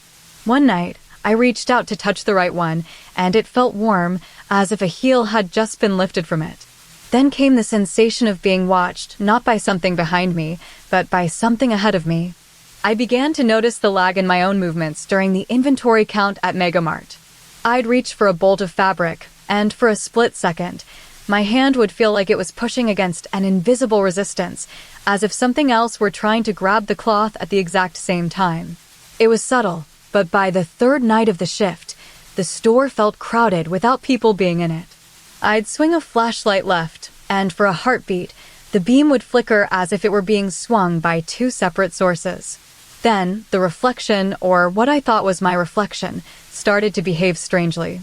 One night, I reached out to touch the right one, and it felt warm, as if a heel had just been lifted from it. Then came the sensation of being watched, not by something behind me, but by something ahead of me. I began to notice the lag in my own movements during the inventory count at Megamart. I'd reach for a bolt of fabric, and for a split second, my hand would feel like it was pushing against an invisible resistance, as if something else were trying to grab the cloth at the exact same time. It was subtle, but by the third night of the shift, the store felt crowded without people being in it. I'd swing a flashlight left, and for a heartbeat, the beam would flicker as if it were being swung by two separate sources. Then, the reflection, or what I thought was my reflection, started to behave strangely.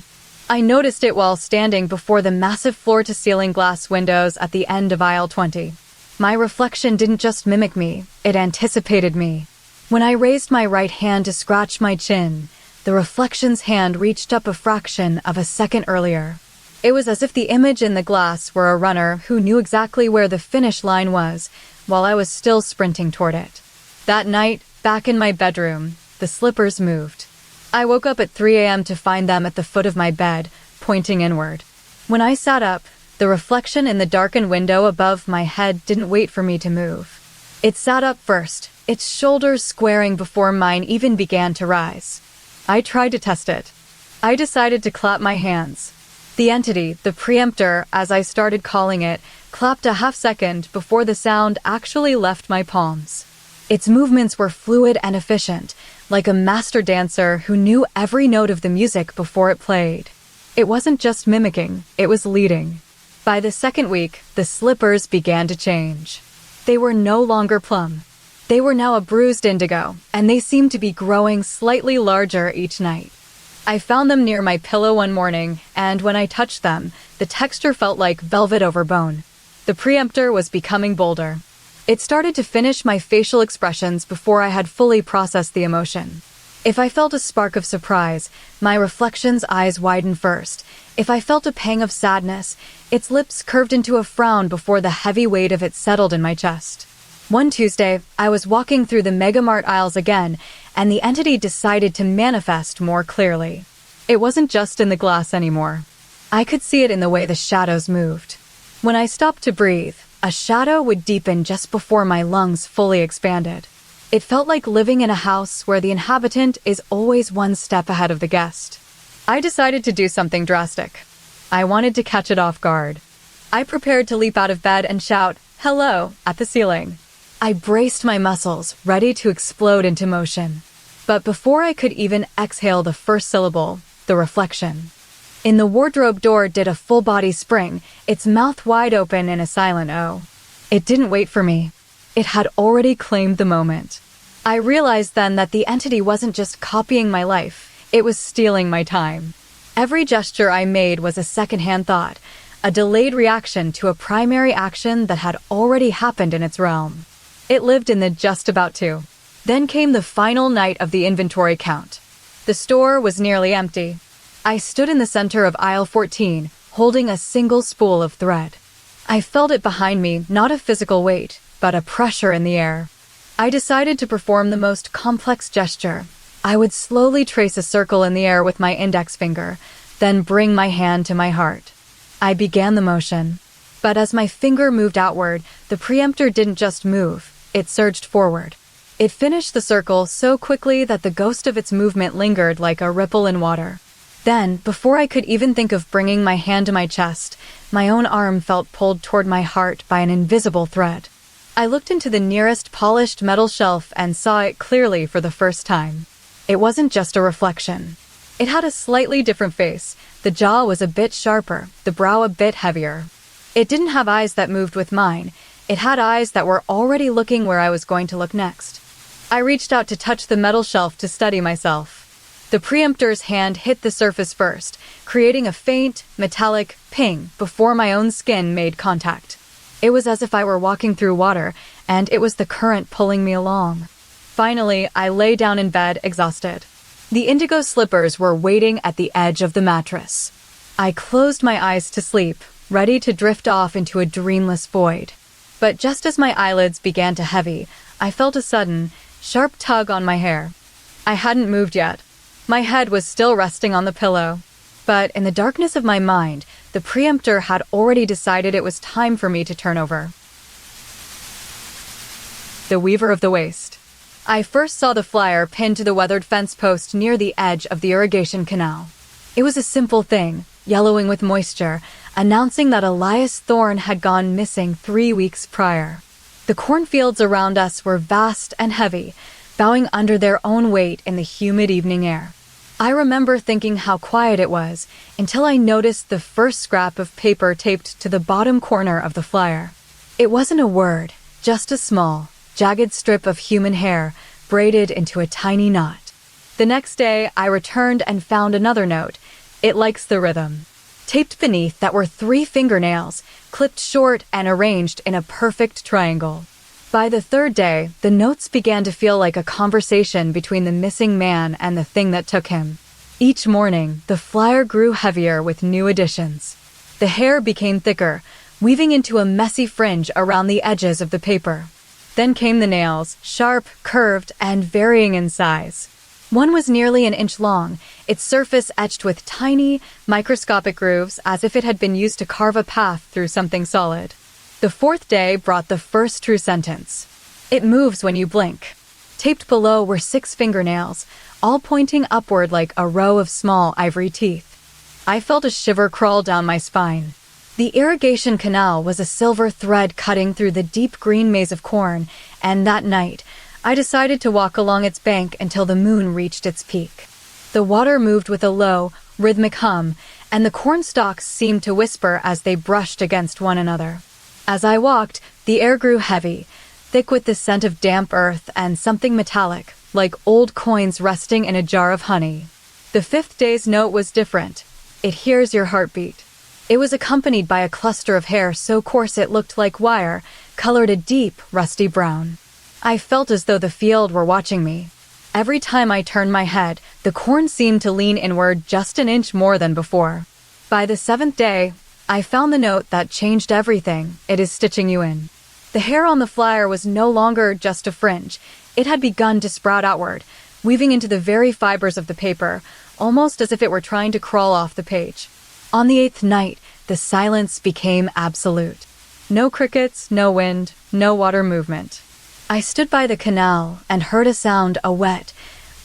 I noticed it while standing before the massive floor-to-ceiling glass windows at the end of aisle 20. My reflection didn't just mimic me, it anticipated me. When I raised my right hand to scratch my chin, the reflection's hand reached up a fraction of a second earlier. It was as if the image in the glass were a runner who knew exactly where the finish line was, while I was still sprinting toward it. That night, back in my bedroom, the slippers moved. I woke up at 3 a.m. to find them at the foot of my bed, pointing inward. When I sat up, the reflection in the darkened window above my head didn't wait for me to move. It sat up first, its shoulders squaring before mine even began to rise. I tried to test it. I decided to clap my hands. The entity, the preemptor, as I started calling it, clapped a half-second before the sound actually left my palms. Its movements were fluid and efficient, like a master dancer who knew every note of the music before it played. It wasn't just mimicking, it was leading. By the second week, the slippers began to change. They were no longer plum. They were now a bruised indigo, and they seemed to be growing slightly larger each night. I found them near my pillow one morning, and when I touched them, the texture felt like velvet over bone. The preemptor was becoming bolder. It started to finish my facial expressions before I had fully processed the emotion. If I felt a spark of surprise, my reflection's eyes widened first. If I felt a pang of sadness, its lips curved into a frown before the heavy weight of it settled in my chest. One Tuesday, I was walking through the Megamart aisles again, and the entity decided to manifest more clearly. It wasn't just in the glass anymore. I could see it in the way the shadows moved. When I stopped to breathe, a shadow would deepen just before my lungs fully expanded. It felt like living in a house where the inhabitant is always one step ahead of the guest. I decided to do something drastic. I wanted to catch it off guard. I prepared to leap out of bed and shout, "Hello," at the ceiling. I braced my muscles, ready to explode into motion. But before I could even exhale the first syllable, the reflection in the wardrobe door did a full-body spring, its mouth wide open in a silent O. It didn't wait for me. It had already claimed the moment. I realized then that the entity wasn't just copying my life, it was stealing my time. Every gesture I made was a second-hand thought, a delayed reaction to a primary action that had already happened in its realm. It lived in the just about to. Then came the final night of the inventory count. The store was nearly empty. I stood in the center of aisle 14, holding a single spool of thread. I felt it behind me, not a physical weight, but a pressure in the air. I decided to perform the most complex gesture. I would slowly trace a circle in the air with my index finger, then bring my hand to my heart. I began the motion. But as my finger moved outward, the preemptor didn't just move, it surged forward. It finished the circle so quickly that the ghost of its movement lingered like a ripple in water. Then, before I could even think of bringing my hand to my chest, my own arm felt pulled toward my heart by an invisible thread. I looked into the nearest polished metal shelf and saw it clearly for the first time. It wasn't just a reflection. It had a slightly different face. The jaw was a bit sharper, the brow a bit heavier. It didn't have eyes that moved with mine. It had eyes that were already looking where I was going to look next. I reached out to touch the metal shelf to steady myself. The preemptor's hand hit the surface first, creating a faint, metallic ping before my own skin made contact. It was as if I were walking through water, and it was the current pulling me along. Finally, I lay down in bed, exhausted. The indigo slippers were waiting at the edge of the mattress. I closed my eyes to sleep, ready to drift off into a dreamless void. But just as my eyelids began to heavy, I felt a sudden, sharp tug on my hair. I hadn't moved yet. My head was still resting on the pillow. But in the darkness of my mind, the preemptor had already decided it was time for me to turn over. The Weaver of the Waste. I first saw the flyer pinned to the weathered fence post near the edge of the irrigation canal. It was a simple thing, yellowing with moisture, announcing that Elias Thorne had gone missing 3 weeks prior. The cornfields around us were vast and heavy, bowing under their own weight in the humid evening air. I remember thinking how quiet it was until I noticed the first scrap of paper taped to the bottom corner of the flyer. It wasn't a word, just a small, jagged strip of human hair braided into a tiny knot. The next day, I returned and found another note. It likes the rhythm. Taped beneath that were 3 fingernails, clipped short and arranged in a perfect triangle. By the 3rd day, the notes began to feel like a conversation between the missing man and the thing that took him. Each morning, the flyer grew heavier with new additions. The hair became thicker, weaving into a messy fringe around the edges of the paper. Then came the nails, sharp, curved, and varying in size. One was nearly an inch long, its surface etched with tiny, microscopic grooves as if it had been used to carve a path through something solid. The 4th day brought the first true sentence. It moves when you blink. Taped below were 6 fingernails, all pointing upward like a row of small ivory teeth. I felt a shiver crawl down my spine. The irrigation canal was a silver thread cutting through the deep green maze of corn, and that night, I decided to walk along its bank until the moon reached its peak. The water moved with a low, rhythmic hum, and the corn stalks seemed to whisper as they brushed against one another. As I walked, the air grew heavy, thick with the scent of damp earth and something metallic, like old coins resting in a jar of honey. The 5th day's note was different. It hears your heartbeat. It was accompanied by a cluster of hair so coarse it looked like wire, colored a deep, rusty brown. I felt as though the field were watching me. Every time I turned my head, the corn seemed to lean inward just an inch more than before. By the 7th day, I found the note that changed everything. It is stitching you in. The hair on the flyer was no longer just a fringe. It had begun to sprout outward, weaving into the very fibers of the paper, almost as if it were trying to crawl off the page. On the 8th night, the silence became absolute. No crickets, no wind, no water movement. I stood by the canal and heard a sound, a wet,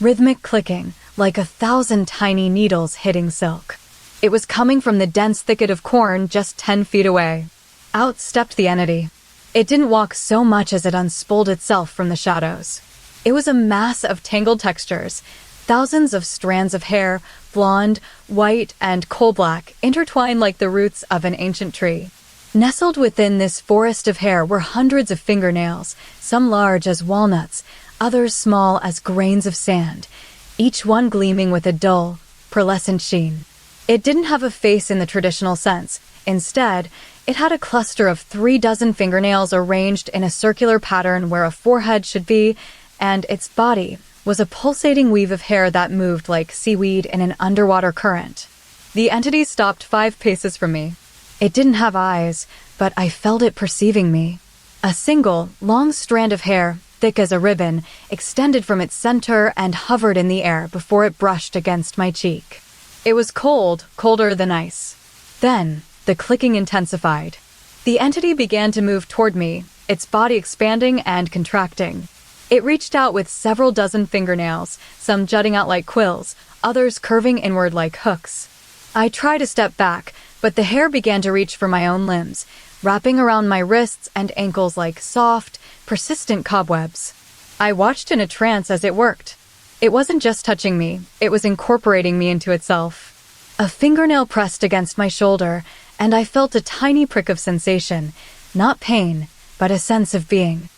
rhythmic clicking, like 1,000 tiny needles hitting silk. It was coming from the dense thicket of corn just 10 feet away. Out stepped the entity. It didn't walk so much as it unspooled itself from the shadows. It was a mass of tangled textures, thousands of strands of hair, blonde, white, and coal-black, intertwined like the roots of an ancient tree. Nestled within this forest of hair were hundreds of fingernails, some large as walnuts, others small as grains of sand, each one gleaming with a dull, pearlescent sheen. It didn't have a face in the traditional sense. Instead, it had a cluster of 3 dozen fingernails arranged in a circular pattern where a forehead should be, and its body was a pulsating weave of hair that moved like seaweed in an underwater current. The entity stopped 5 paces from me. It didn't have eyes, but I felt it perceiving me. A single, long strand of hair, thick as a ribbon, extended from its center and hovered in the air before it brushed against my cheek. It was cold, colder than ice. Then, the clicking intensified. The entity began to move toward me, its body expanding and contracting. It reached out with several dozen fingernails, some jutting out like quills, others curving inward like hooks. I tried to step back, but the hair began to reach for my own limbs, wrapping around my wrists and ankles like soft, persistent cobwebs. I watched in a trance as it worked. It wasn't just touching me, it was incorporating me into itself. A fingernail pressed against my shoulder, and I felt a tiny prick of sensation, not pain, but a sense of being.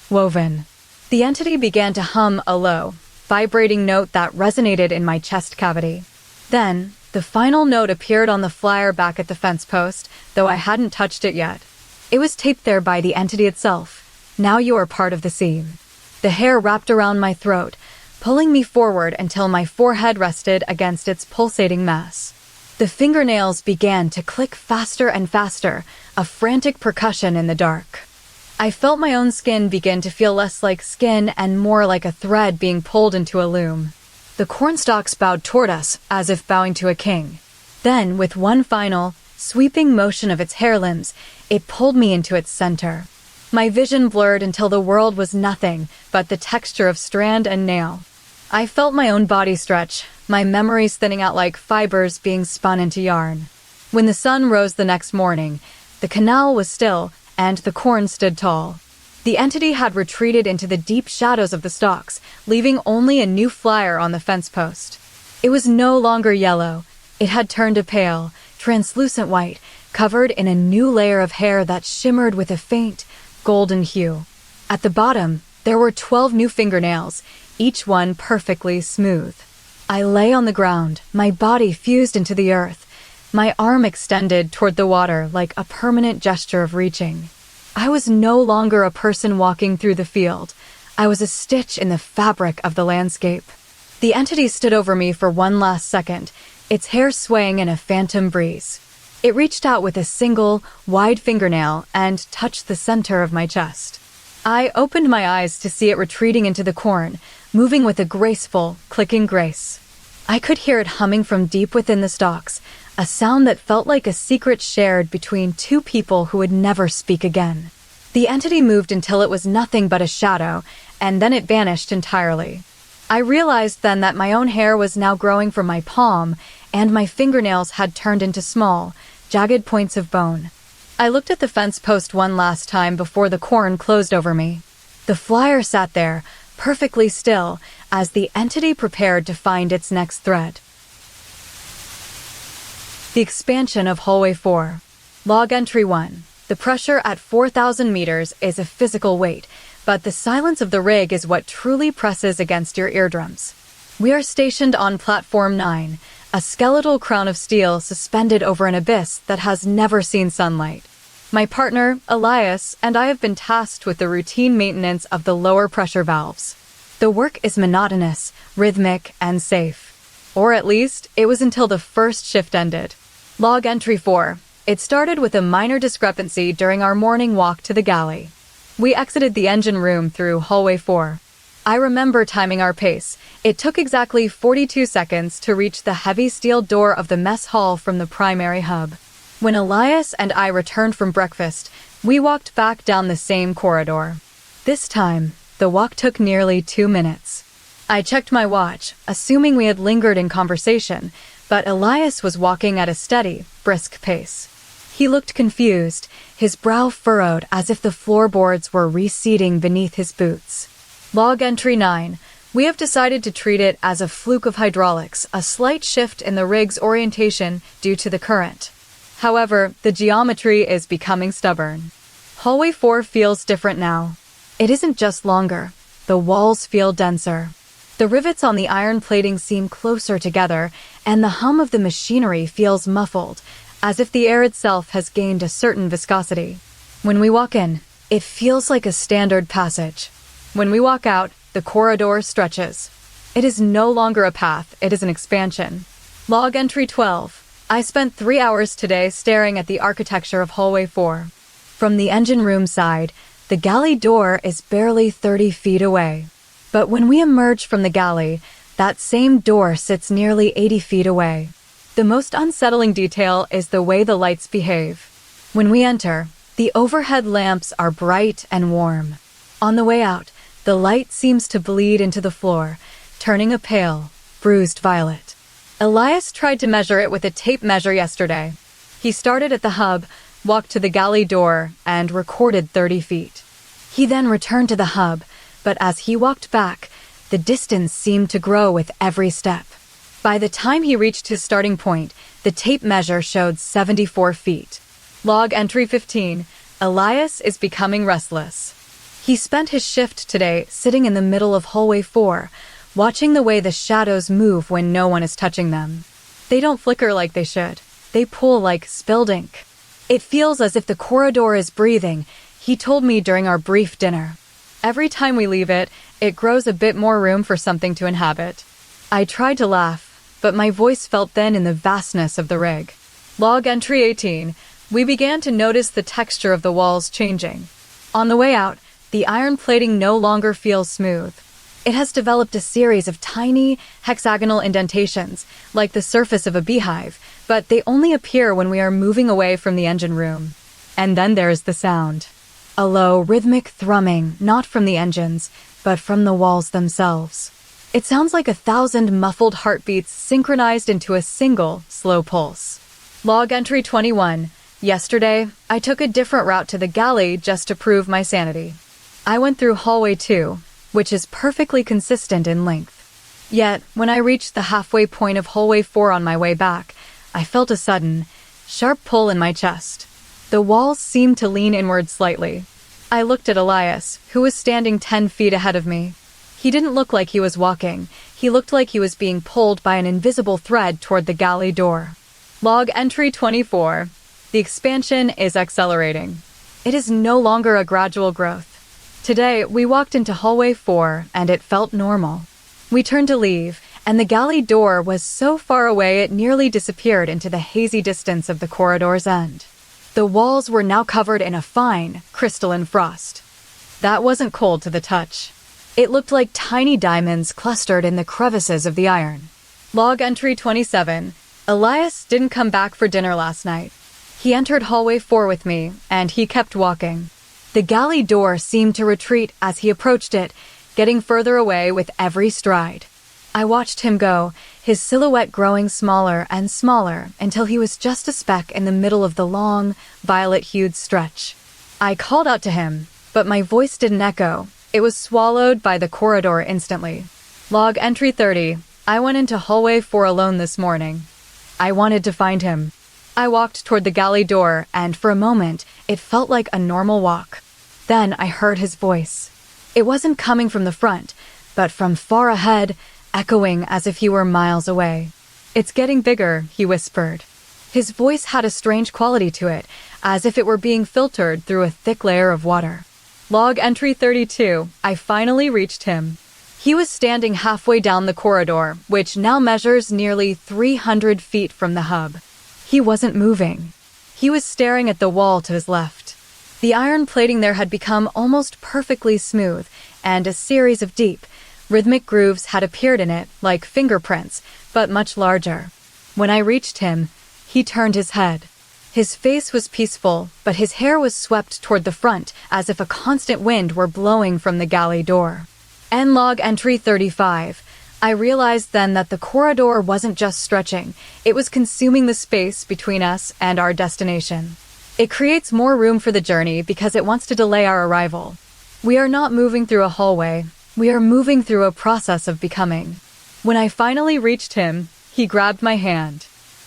Woven. The entity began to hum a low, vibrating note that resonated in my chest cavity. Then, the final note appeared on the flyer back at the fence post, though I hadn't touched it yet. It was taped there by the entity itself. Now you are part of the scene. The hair wrapped around my throat, pulling me forward until my forehead rested against its pulsating mass. The fingernails began to click faster and faster, a frantic percussion in the dark. I felt my own skin begin to feel less like skin and more like a thread being pulled into a loom. The cornstalks bowed toward us, as if bowing to a king. Then, with one final, sweeping motion of its hair limbs, it pulled me into its center. My vision blurred until the world was nothing but the texture of strand and nail. I felt my own body stretch, my memories thinning out like fibers being spun into yarn. When the sun rose the next morning, the canal was still, and the corn stood tall. The entity had retreated into the deep shadows of the stalks, leaving only a new flyer on the fence post. It was no longer yellow. It had turned a pale, translucent white, covered in a new layer of hair that shimmered with a faint, golden hue. At the bottom, there were 12 new fingernails, each one perfectly smooth. I lay on the ground, my body fused into the earth, my arm extended toward the water like a permanent gesture of reaching. I was no longer a person walking through the field. I was a stitch in the fabric of the landscape. The entity stood over me for one last second, its hair swaying in a phantom breeze. It reached out with a single, wide fingernail and touched the center of my chest. I opened my eyes to see it retreating into the corn, moving with a graceful, clicking grace. I could hear it humming from deep within the stalks, a sound that felt like a secret shared between two people who would never speak again. The entity moved until it was nothing but a shadow, and then it vanished entirely. I realized then that my own hair was now growing from my palm, and my fingernails had turned into small, jagged points of bone. I looked at the fence post one last time before the corn closed over me. The flyer sat there, perfectly still, as the entity prepared to find its next thread. The expansion of Hallway 4. Log Entry 1. The pressure at 4,000 meters is a physical weight, but the silence of the rig is what truly presses against your eardrums. We are stationed on Platform 9, a skeletal crown of steel suspended over an abyss that has never seen sunlight. My partner, Elias, and I have been tasked with the routine maintenance of the lower pressure valves. The work is monotonous, rhythmic, and safe. Or at least, it was until the first shift ended. Log Entry 4. It started with a minor discrepancy during our morning walk to the galley. We exited the engine room through Hallway 4. I remember timing our pace. It took exactly 42 seconds to reach the heavy steel door of the mess hall from the primary hub. When Elias and I returned from breakfast, we walked back down the same corridor. This time, the walk took nearly 2 minutes. I checked my watch, assuming we had lingered in conversation, but Elias was walking at a steady, brisk pace. He looked confused, his brow furrowed as if the floorboards were receding beneath his boots. Log Entry 9. We have decided to treat it as a fluke of hydraulics, a slight shift in the rig's orientation due to the current. However, the geometry is becoming stubborn. Hallway 4 feels different now. It isn't just longer. The walls feel denser. The rivets on the iron plating seem closer together, and the hum of the machinery feels muffled, as if the air itself has gained a certain viscosity. When we walk in, it feels like a standard passage. When we walk out, the corridor stretches. It is no longer a path, it is an expansion. Log Entry 12. I spent 3 hours today staring at the architecture of Hallway 4. From the engine room side, the galley door is barely 30 feet away. But when we emerge from the galley, that same door sits nearly 80 feet away. The most unsettling detail is the way the lights behave. When we enter, the overhead lamps are bright and warm. On the way out, the light seems to bleed into the floor, turning a pale, bruised violet. Elias tried to measure it with a tape measure yesterday. He started at the hub, walked to the galley door, and recorded 30 feet. He then returned to the hub, but as he walked back, the distance seemed to grow with every step. By the time he reached his starting point, the tape measure showed 74 feet. Log Entry 15. Elias is becoming restless. He spent his shift today sitting in the middle of Hallway 4, watching the way the shadows move when no one is touching them. They don't flicker like they should. They pull like spilled ink. It feels as if the corridor is breathing, he told me during our brief dinner. Every time we leave it, it grows a bit more room for something to inhabit. I tried to laugh, but my voice felt thin in the vastness of the rig. Log Entry 18. We began to notice the texture of the walls changing. On the way out, the iron plating no longer feels smooth. It has developed a series of tiny, hexagonal indentations, like the surface of a beehive, but they only appear when we are moving away from the engine room. And then there is the sound. A low, rhythmic thrumming, not from the engines, but from the walls themselves. It sounds like 1,000 muffled heartbeats synchronized into a single, slow pulse. Log entry 21. Yesterday, I took a different route to the galley just to prove my sanity. I went through hallway 2, which is perfectly consistent in length. Yet, when I reached the halfway point of hallway 4 on my way back, I felt a sudden, sharp pull in my chest. The walls seemed to lean inward slightly. I looked at Elias, who was standing 10 feet ahead of me. He didn't look like he was walking. He looked like he was being pulled by an invisible thread toward the galley door. Log entry 24. The expansion is accelerating. It is no longer a gradual growth. Today, we walked into hallway 4, and it felt normal. We turned to leave, and the galley door was so far away it nearly disappeared into the hazy distance of the corridor's end. The walls were now covered in a fine, crystalline frost. That wasn't cold to the touch. It looked like tiny diamonds clustered in the crevices of the iron. Log entry 27. Elias didn't come back for dinner last night. He entered hallway 4 with me, and he kept walking. The galley door seemed to retreat as he approached it, getting further away with every stride. I watched him go, his silhouette growing smaller and smaller until he was just a speck in the middle of the long, violet-hued stretch. I called out to him, but my voice didn't echo. It was swallowed by the corridor instantly. Log entry 30. I went into hallway 4 alone this morning. I wanted to find him. I walked toward the galley door, and for a moment, it felt like a normal walk. Then I heard his voice. It wasn't coming from the front, but from far ahead, echoing as if he were miles away. "It's getting bigger," he whispered. His voice had a strange quality to it, as if it were being filtered through a thick layer of water. Log entry 32. I finally reached him. He was standing halfway down the corridor, which now measures nearly 300 feet from the hub. He wasn't moving. He was staring at the wall to his left. The iron plating there had become almost perfectly smooth, and a series of deep, rhythmic grooves had appeared in it, like fingerprints, but much larger. When I reached him, he turned his head. His face was peaceful, but his hair was swept toward the front, as if a constant wind were blowing from the galley door. End log entry 35. I realized then that the corridor wasn't just stretching, it was consuming the space between us and our destination. It creates more room for the journey because it wants to delay our arrival. We are not moving through a hallway, we are moving through a process of becoming. When I finally reached him, he grabbed my hand.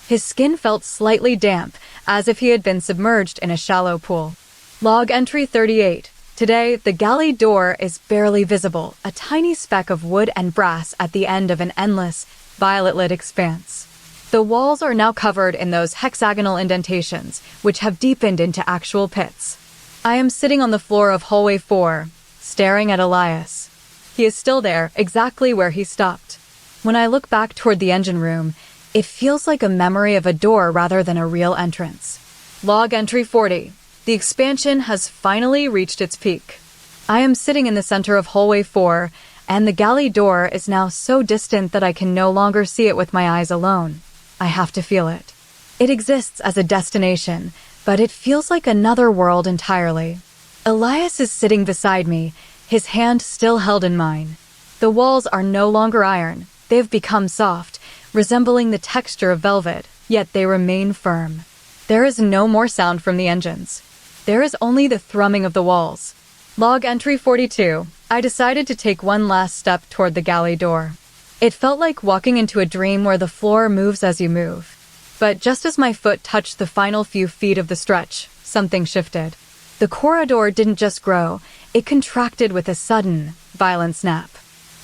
His skin felt slightly damp, as if he had been submerged in a shallow pool. Log entry 38. Today, the galley door is barely visible, a tiny speck of wood and brass at the end of an endless, violet-lit expanse. The walls are now covered in those hexagonal indentations, which have deepened into actual pits. I am sitting on the floor of hallway 4, staring at Elias. He is still there, exactly where he stopped. When I look back toward the engine room, it feels like a memory of a door rather than a real entrance. Log entry 40. The expansion has finally reached its peak. I am sitting in the center of hallway 4, and the galley door is now so distant that I can no longer see it with my eyes alone. I have to feel it. It exists as a destination, but it feels like another world entirely. Elias is sitting beside me, his hand still held in mine. The walls are no longer iron. They have become soft, resembling the texture of velvet, yet they remain firm. There is no more sound from the engines. There is only the thrumming of the walls. Log entry 42. I decided to take one last step toward the galley door. It felt like walking into a dream where the floor moves as you move. But just as my foot touched the final few feet of the stretch, something shifted. The corridor didn't just grow, it contracted with a sudden, violent snap.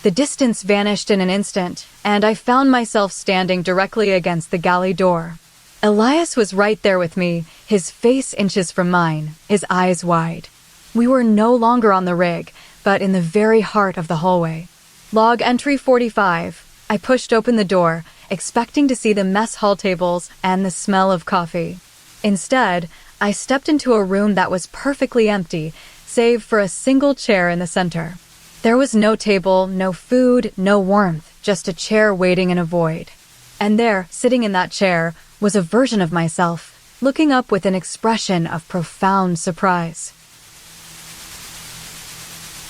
The distance vanished in an instant, and I found myself standing directly against the galley door. Elias was right there with me, his face inches from mine, his eyes wide. We were no longer on the rig, but in the very heart of the hallway. Log entry 45. I pushed open the door, expecting to see the mess hall tables and the smell of coffee. Instead, I stepped into a room that was perfectly empty, save for a single chair in the center. There was no table, no food, no warmth, just a chair waiting in a void. And there, sitting in that chair, was a version of myself, looking up with an expression of profound surprise.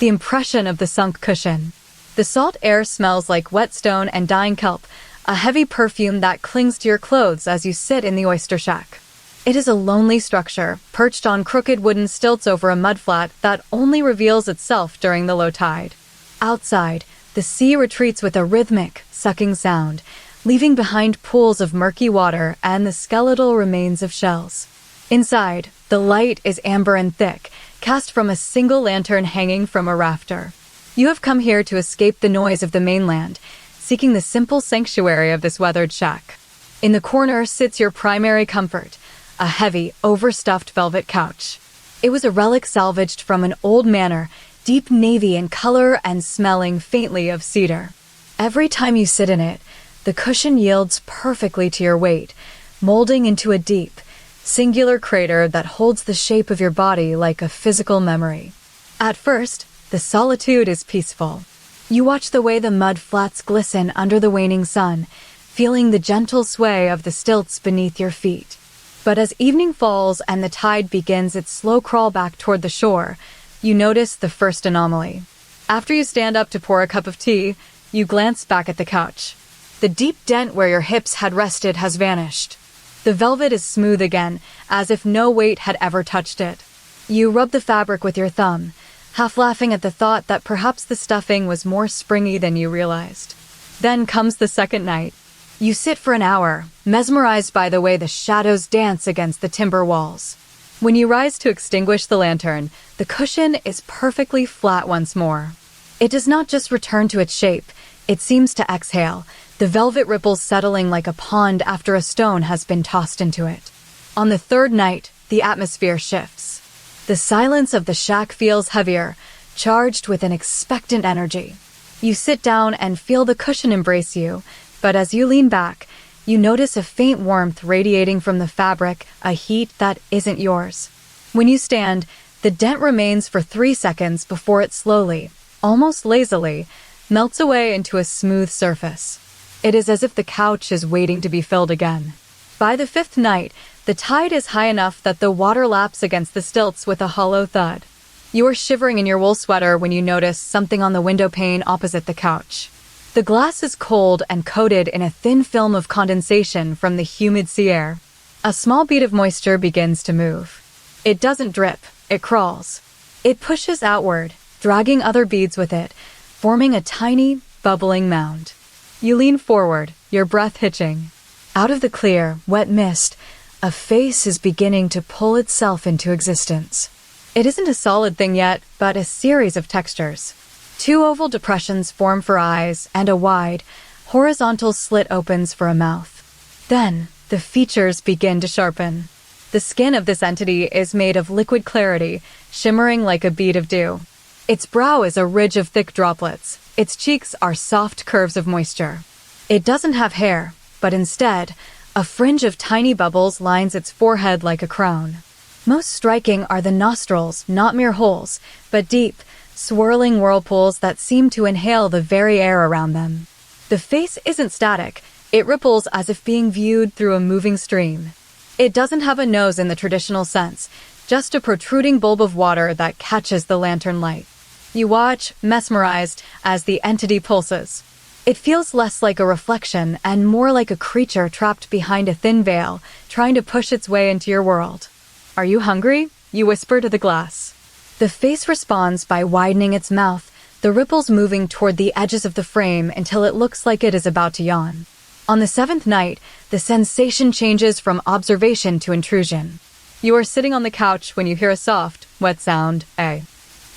the impression of the sunk cushion. The salt air smells like whetstone and dying kelp, a heavy perfume that clings to your clothes as you sit in the oyster shack. It is a lonely structure, perched on crooked wooden stilts over a mudflat that only reveals itself during the low tide. Outside, the sea retreats with a rhythmic, sucking sound, leaving behind pools of murky water and the skeletal remains of shells. Inside, the light is amber and thick, cast from a single lantern hanging from a rafter. You have come here to escape the noise of the mainland, seeking the simple sanctuary of this weathered shack. In the corner sits your primary comfort, a heavy, overstuffed velvet couch. It was a relic salvaged from an old manor, deep navy in color and smelling faintly of cedar. Every time you sit in it, the cushion yields perfectly to your weight, molding into a deep, singular crater that holds the shape of your body like a physical memory. At first, the solitude is peaceful. You watch the way the mud flats glisten under the waning sun, feeling the gentle sway of the stilts beneath your feet. But as evening falls and the tide begins its slow crawl back toward the shore, you notice the first anomaly. After you stand up to pour a cup of tea, you glance back at the couch. The deep dent where your hips had rested has vanished. The velvet is smooth again, as if no weight had ever touched it. You rub the fabric with your thumb, half laughing at the thought that perhaps the stuffing was more springy than you realized. Then comes the second night. You sit for an hour, mesmerized by the way the shadows dance against the timber walls. When you rise to extinguish the lantern, the cushion is perfectly flat once more. It does not just return to its shape, it seems to exhale, the velvet ripples settling like a pond after a stone has been tossed into it. On the third night, the atmosphere shifts. The silence of the shack feels heavier, charged with an expectant energy. You sit down and feel the cushion embrace you, but as you lean back, you notice a faint warmth radiating from the fabric, a heat that isn't yours. When you stand, the dent remains for 3 seconds before it slowly, almost lazily, melts away into a smooth surface. It is as if the couch is waiting to be filled again. By the 5th night, the tide is high enough that the water laps against the stilts with a hollow thud. You are shivering in your wool sweater when you notice something on the window pane opposite the couch. The glass is cold and coated in a thin film of condensation from the humid sea air. A small bead of moisture begins to move. It doesn't drip, it crawls. It pushes outward, dragging other beads with it, forming a tiny, bubbling mound. You lean forward, your breath hitching. Out of the clear, wet mist, a face is beginning to pull itself into existence. It isn't a solid thing yet, but a series of textures. 2 oval depressions form for eyes, and a wide, horizontal slit opens for a mouth. Then, the features begin to sharpen. The skin of this entity is made of liquid clarity, shimmering like a bead of dew. Its brow is a ridge of thick droplets. Its cheeks are soft curves of moisture. It doesn't have hair, but instead, a fringe of tiny bubbles lines its forehead like a crown. Most striking are the nostrils, not mere holes, but deep, swirling whirlpools that seem to inhale the very air around them. The face isn't static, it ripples as if being viewed through a moving stream. It doesn't have a nose in the traditional sense, just a protruding bulb of water that catches the lantern light. You watch, mesmerized, as the entity pulses. It feels less like a reflection and more like a creature trapped behind a thin veil, trying to push its way into your world. "Are you hungry?" you whisper to the glass. The face responds by widening its mouth, the ripples moving toward the edges of the frame until it looks like it is about to yawn. On the 7th night, the sensation changes from observation to intrusion. You are sitting on the couch when you hear a soft, wet sound, a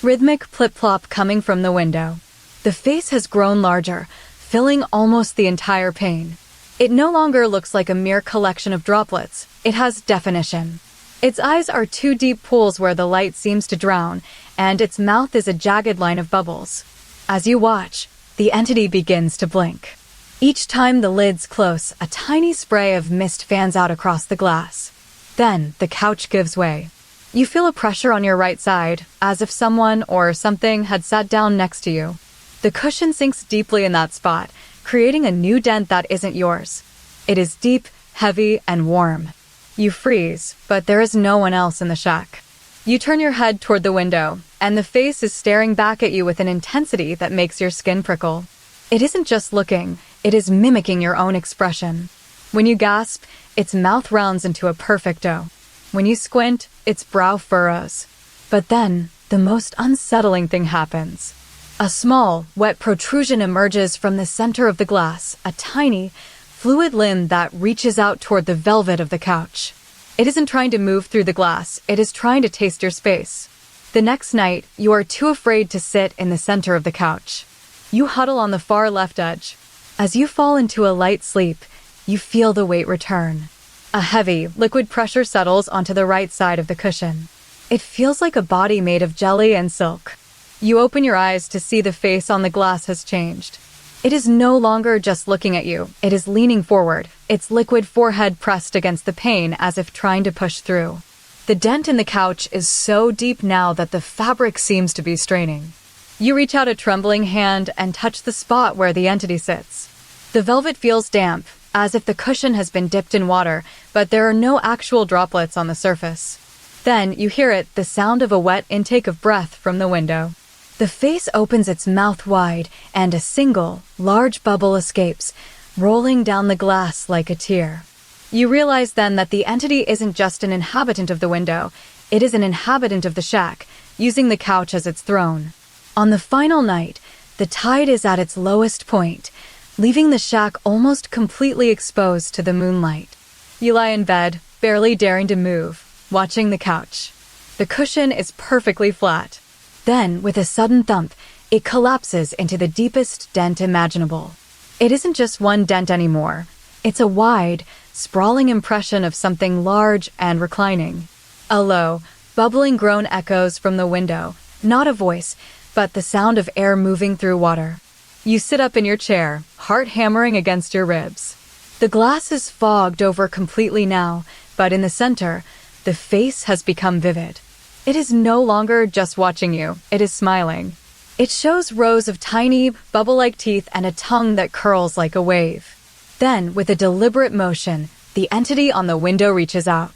rhythmic plip-plop coming from the window. The face has grown larger, filling almost the entire pane. It no longer looks like a mere collection of droplets. It has definition. Its eyes are 2 deep pools where the light seems to drown, and its mouth is a jagged line of bubbles. As you watch, the entity begins to blink. Each time the lids close, a tiny spray of mist fans out across the glass. Then, the couch gives way. You feel a pressure on your right side, as if someone or something had sat down next to you. The cushion sinks deeply in that spot, creating a new dent that isn't yours. It is deep, heavy, and warm. You freeze, but there is no one else in the shack. You turn your head toward the window, and the face is staring back at you with an intensity that makes your skin prickle. It isn't just looking, it is mimicking your own expression. When you gasp, its mouth rounds into a perfect O. When you squint, its brow furrows. But then, the most unsettling thing happens. A small, wet protrusion emerges from the center of the glass, a tiny, fluid limb that reaches out toward the velvet of the couch. It isn't trying to move through the glass, it is trying to taste your space. The next night, you are too afraid to sit in the center of the couch. You huddle on the far left edge. As you fall into a light sleep, you feel the weight return. A heavy, liquid pressure settles onto the right side of the cushion. It feels like a body made of jelly and silk. You open your eyes to see the face on the glass has changed. It is no longer just looking at you, it is leaning forward, its liquid forehead pressed against the pane as if trying to push through. The dent in the couch is so deep now that the fabric seems to be straining. You reach out a trembling hand and touch the spot where the entity sits. The velvet feels damp, as if the cushion has been dipped in water, but there are no actual droplets on the surface. Then you hear it, the sound of a wet intake of breath from the window. The face opens its mouth wide, and a single, large bubble escapes, rolling down the glass like a tear. You realize then that the entity isn't just an inhabitant of the window, it is an inhabitant of the shack, using the couch as its throne. On the final night, the tide is at its lowest point, leaving the shack almost completely exposed to the moonlight. You lie in bed, barely daring to move, watching the couch. The cushion is perfectly flat. Then, with a sudden thump, it collapses into the deepest dent imaginable. It isn't just one dent anymore. It's a wide, sprawling impression of something large and reclining. A low, bubbling groan echoes from the window, not a voice, but the sound of air moving through water. You sit up in your chair, heart hammering against your ribs. The glass is fogged over completely now, but in the center, the face has become vivid. It is no longer just watching you, it is smiling. It shows rows of tiny, bubble-like teeth and a tongue that curls like a wave. Then, with a deliberate motion, the entity on the window reaches out.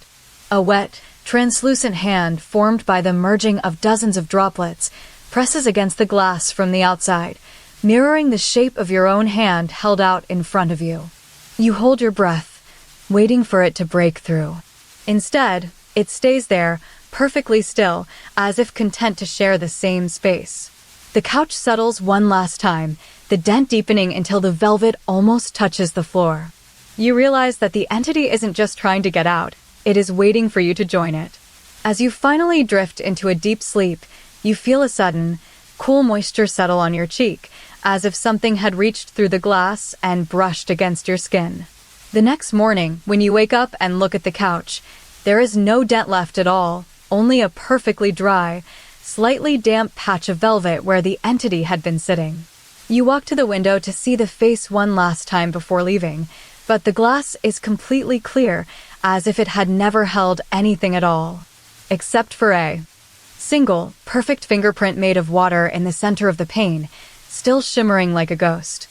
A wet, translucent hand formed by the merging of dozens of droplets presses against the glass from the outside, mirroring the shape of your own hand held out in front of you. You hold your breath, waiting for it to break through. Instead, it stays there, perfectly still, as if content to share the same space. The couch settles one last time, the dent deepening until the velvet almost touches the floor. You realize that the entity isn't just trying to get out, it is waiting for you to join it. As you finally drift into a deep sleep, you feel a sudden, cool moisture settle on your cheek, as if something had reached through the glass and brushed against your skin. The next morning, when you wake up and look at the couch, there is no dent left at all, only a perfectly dry, slightly damp patch of velvet where the entity had been sitting. You walk to the window to see the face one last time before leaving, but the glass is completely clear, as if it had never held anything at all. Except for a single, perfect fingerprint made of water in the center of the pane, still shimmering like a ghost.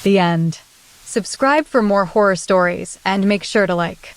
The end. Subscribe for more horror stories, and make sure to like.